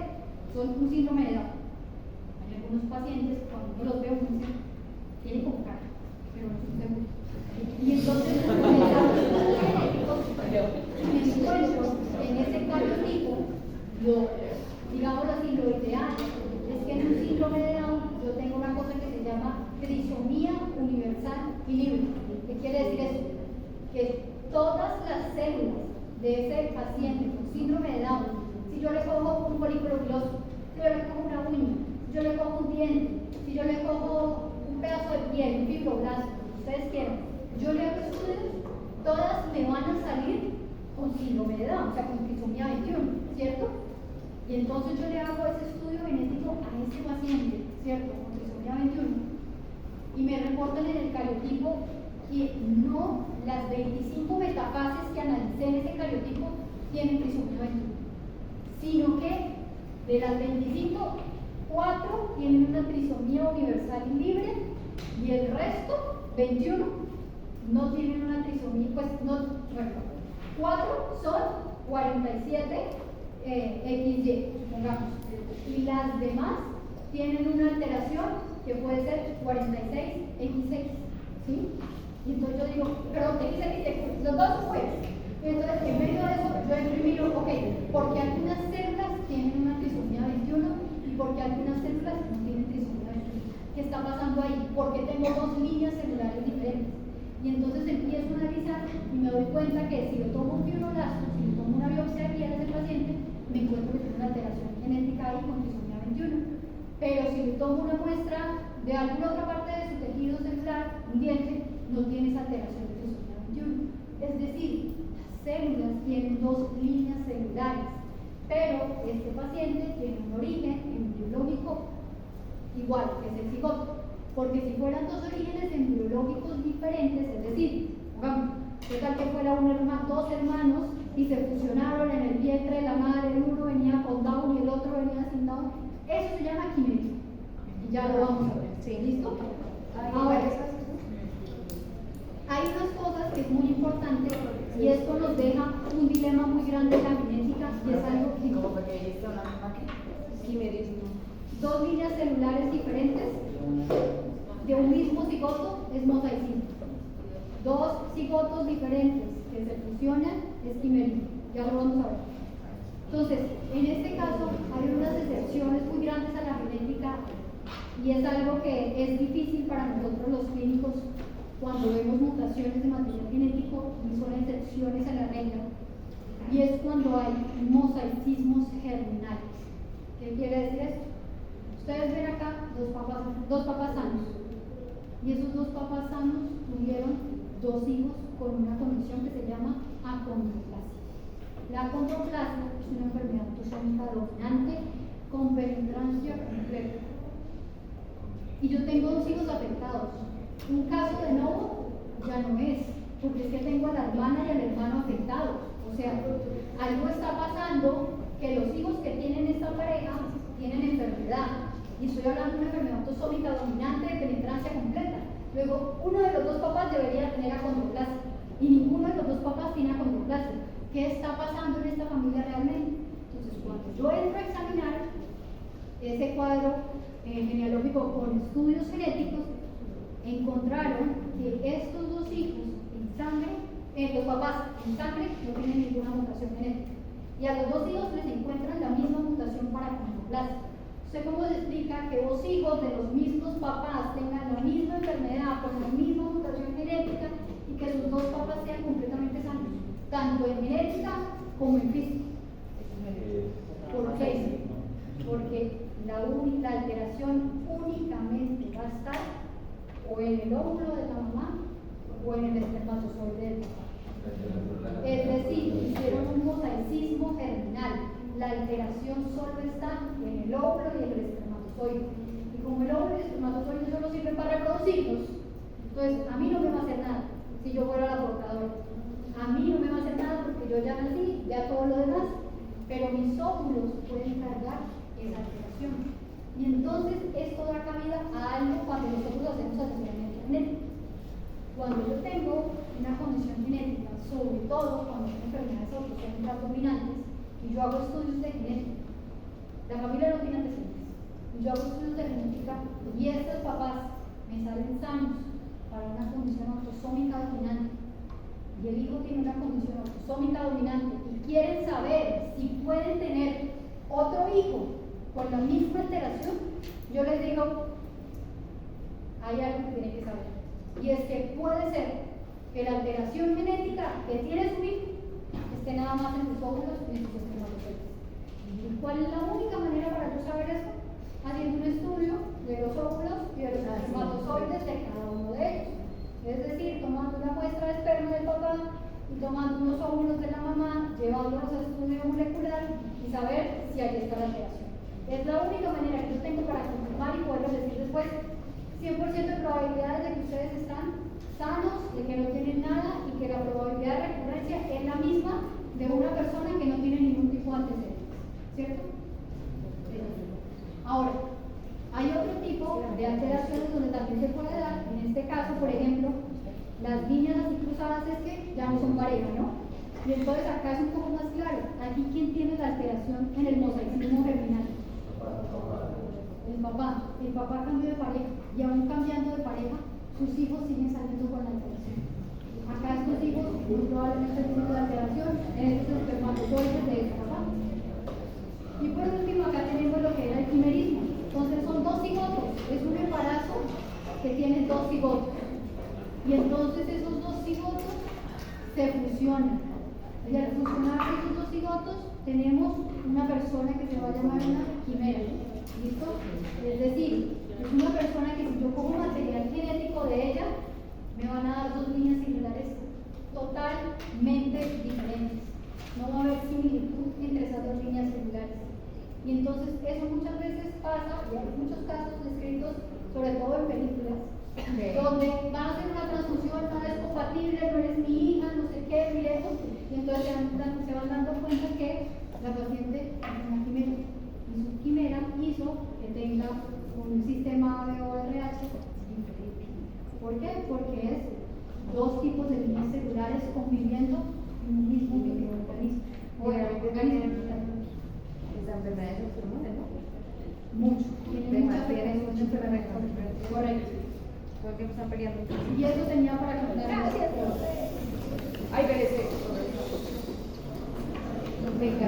son un síndrome de Down. Hay algunos pacientes, cuando uno los ve, uno dice, tiene como cara, pero no estoy seguro. Y entonces, en ese cariotipo, digamos así, lo ideal es que en un síndrome de Down yo tengo una cosa que se llama trisomía universal y libre. ¿Qué quiere decir eso? Que todas las células de ese paciente con síndrome de Down, si yo le cojo un folículo piloso, si yo le cojo una uña, si yo le cojo un diente, si yo le cojo un pedazo de piel, un fibroblasto, ustedes quieran, yo le hago estudios, todas me van a salir con síndrome de Down, o sea, con trisomía 21, ¿cierto? Y entonces yo le hago ese estudio genético a ese paciente, ¿cierto? Con trisomía 21, y me reportan en el cariotipo que no, las 25 metafases que analicé en ese cariotipo tienen trisomía 21, sino que de las 25, 4 tienen una trisomía universal y libre y el resto, 21, no tienen una trisomía, pues no, bueno, 4 son 47 XY, supongamos, y las demás tienen una alteración que puede ser 46 XX, ¿sí? Y entonces yo digo, pero XX, los dos pues. Entonces, en medio de eso, yo imprimí, ok, porque algunas células tienen una trisomía 21 y porque algunas células no tienen trisomía 21. ¿Qué está pasando ahí? Porque tengo dos líneas celulares diferentes. Y entonces empiezo a analizar y me doy cuenta que si le tomo un fibroblasto, si le tomo una biopsia aquí a ese paciente, me encuentro que tiene una alteración genética ahí con trisomía 21. Pero si le tomo una muestra de alguna otra parte de su tejido celular, un diente, no tiene esa alteración de trisomía 21. Es decir, células tienen dos líneas celulares, pero este paciente tiene un origen embriológico igual, que es el cigoto, porque si fueran dos orígenes embriológicos diferentes, es decir, ¿qué tal que fuera dos hermanos y se fusionaron en el vientre de la madre, el uno venía con Down y el otro venía sin Down? Eso se llama quimerismo, y ya lo vamos a ver, Sí. ¿listo? Ahora, hay unas cosas que es muy importante y esto nos deja un dilema muy grande en la genética y es algo que ¿Cómo fue que dijiste una misma que? Quimerismo. dos líneas celulares diferentes de un mismo cigoto es mosaicismo. Dos cigotos diferentes que se fusionan es quimerismo. Ya lo vamos a ver. Entonces, en este caso hay unas excepciones muy grandes a la genética y es algo que es difícil para nosotros los clínicos cuando vemos mutaciones de material genético y son excepciones a la regla, y es cuando hay mosaicismos germinales. ¿Qué quiere decir esto? Ustedes ven acá dos papás sanos, y esos dos papás sanos tuvieron dos hijos con una condición que se llama acondroplasia. La acondroplasia es una enfermedad autosómica dominante con penetrancia completa. Y yo tengo dos hijos afectados. Un caso de novo ya no es, porque es que tengo a la hermana y al hermano afectados. O sea, algo está pasando que los hijos que tienen esta pareja tienen enfermedad. Y estoy hablando de una enfermedad autosómica dominante de penetrancia completa. Luego, uno de los dos papás debería tener acondroplasia y ninguno de los dos papás tiene acondroplasia. ¿Qué está pasando en esta familia realmente? Entonces, cuando yo entro a examinar ese cuadro genealógico con estudios genéticos, encontraron que estos dos hijos en sangre, los papás en sangre no tienen ninguna mutación genética. Y a los dos hijos les encuentran la misma mutación para acondroplasia. ¿Usted cómo se explica que dos hijos de los mismos papás tengan la misma enfermedad con la misma mutación genética y que sus dos papás sean completamente sanos, tanto en genética como en físico? ¿Por qué? Porque la alteración únicamente va a estar o en el óvulo de la mamá o en el espermatozoide del papá. Es decir, hicieron un mosaicismo germinal. La alteración solo está en el óvulo y en el espermatozoide. Y como el óvulo y el espermatozoide solo sirven para reproducirlos, entonces a mí no me va a hacer nada si yo fuera la portadora. A mí no me va a hacer nada porque yo ya nací, ya todo lo demás. Pero mis óvulos pueden cargar esa alteración. Y entonces esto da cabida a algo cuando nosotros hacemos asesoramiento genético. Cuando yo tengo una condición genética, sobre todo cuando tengo enfermedades autosómicas dominantes, y yo hago estudios de genética, la familia no tiene antecedentes, y yo hago estudios de genética y estos papás me salen sanos para una condición autosómica dominante, y el hijo tiene una condición autosómica dominante, y quieren saber si pueden tener otro hijo con la misma alteración, yo les digo, hay algo que tienen que saber, y es que puede ser que la alteración genética que tiene su hijo esté nada más en sus óvulos y en sus espermatozoides. ¿Y cuál es la única manera para yo saber eso? Haciendo un estudio de los óvulos y de los espermatozoides de cada uno de ellos. Es decir, tomando una muestra de esperma del papá y tomando unos óvulos de la mamá, llevándolos a estudio molecular y saber si ahí está la alteración. Es la única manera que yo tengo para confirmar y poderles decir después 100% de probabilidades de que ustedes están sanos, de que no tienen nada y que la probabilidad de recurrencia es la misma de una persona que no tiene ningún tipo de antecedentes, ¿cierto? Ahora, de alteraciones donde también se puede dar, en este caso, por ejemplo, las líneas así cruzadas es que ya no son pareja, ¿no? Y entonces acá es un poco más claro. Aquí, ¿quién tiene la alteración en el mosaicismo germinal? El papá. El papá cambió de pareja. Y aún cambiando de pareja, sus hijos siguen saliendo con la alteración. Acá estos hijos muy probablemente tienen la alteración en estos espermatozoides de esta papá. Y por último, acá tenemos lo que era el quimerismo. Entonces son dos cigotos. Es un embarazo que tiene dos cigotos. Y entonces esos dos cigotos se fusionan. Y al fusionar esos dos cigotos, tenemos una persona que se va a llamar una quimera. ¿Listo? Es decir, es una persona que si yo cojo material genético de ella, me van a dar dos líneas celulares totalmente diferentes. No va a haber similitud entre esas dos líneas celulares. Y entonces eso muchas veces pasa, y hay muchos casos descritos, sobre todo en películas, donde van a hacer una transfusión, no es compatible, no eres mi hija, no sé qué, mi lejos, y entonces se van dando cuenta que la paciente es una quimera. Y su quimera hizo que tenga un sistema ABO-RH diferente. ¿Por qué? Porque es dos tipos de líneas celulares conviviendo en un mismo microorganismo. Esa enfermedad es hormonal, ¿no? Mucho. Tiene mucha afectación. Correcto. Todo el tiempo están peleando. Y eso tenía para contar. Gracias. Ay, pero venga,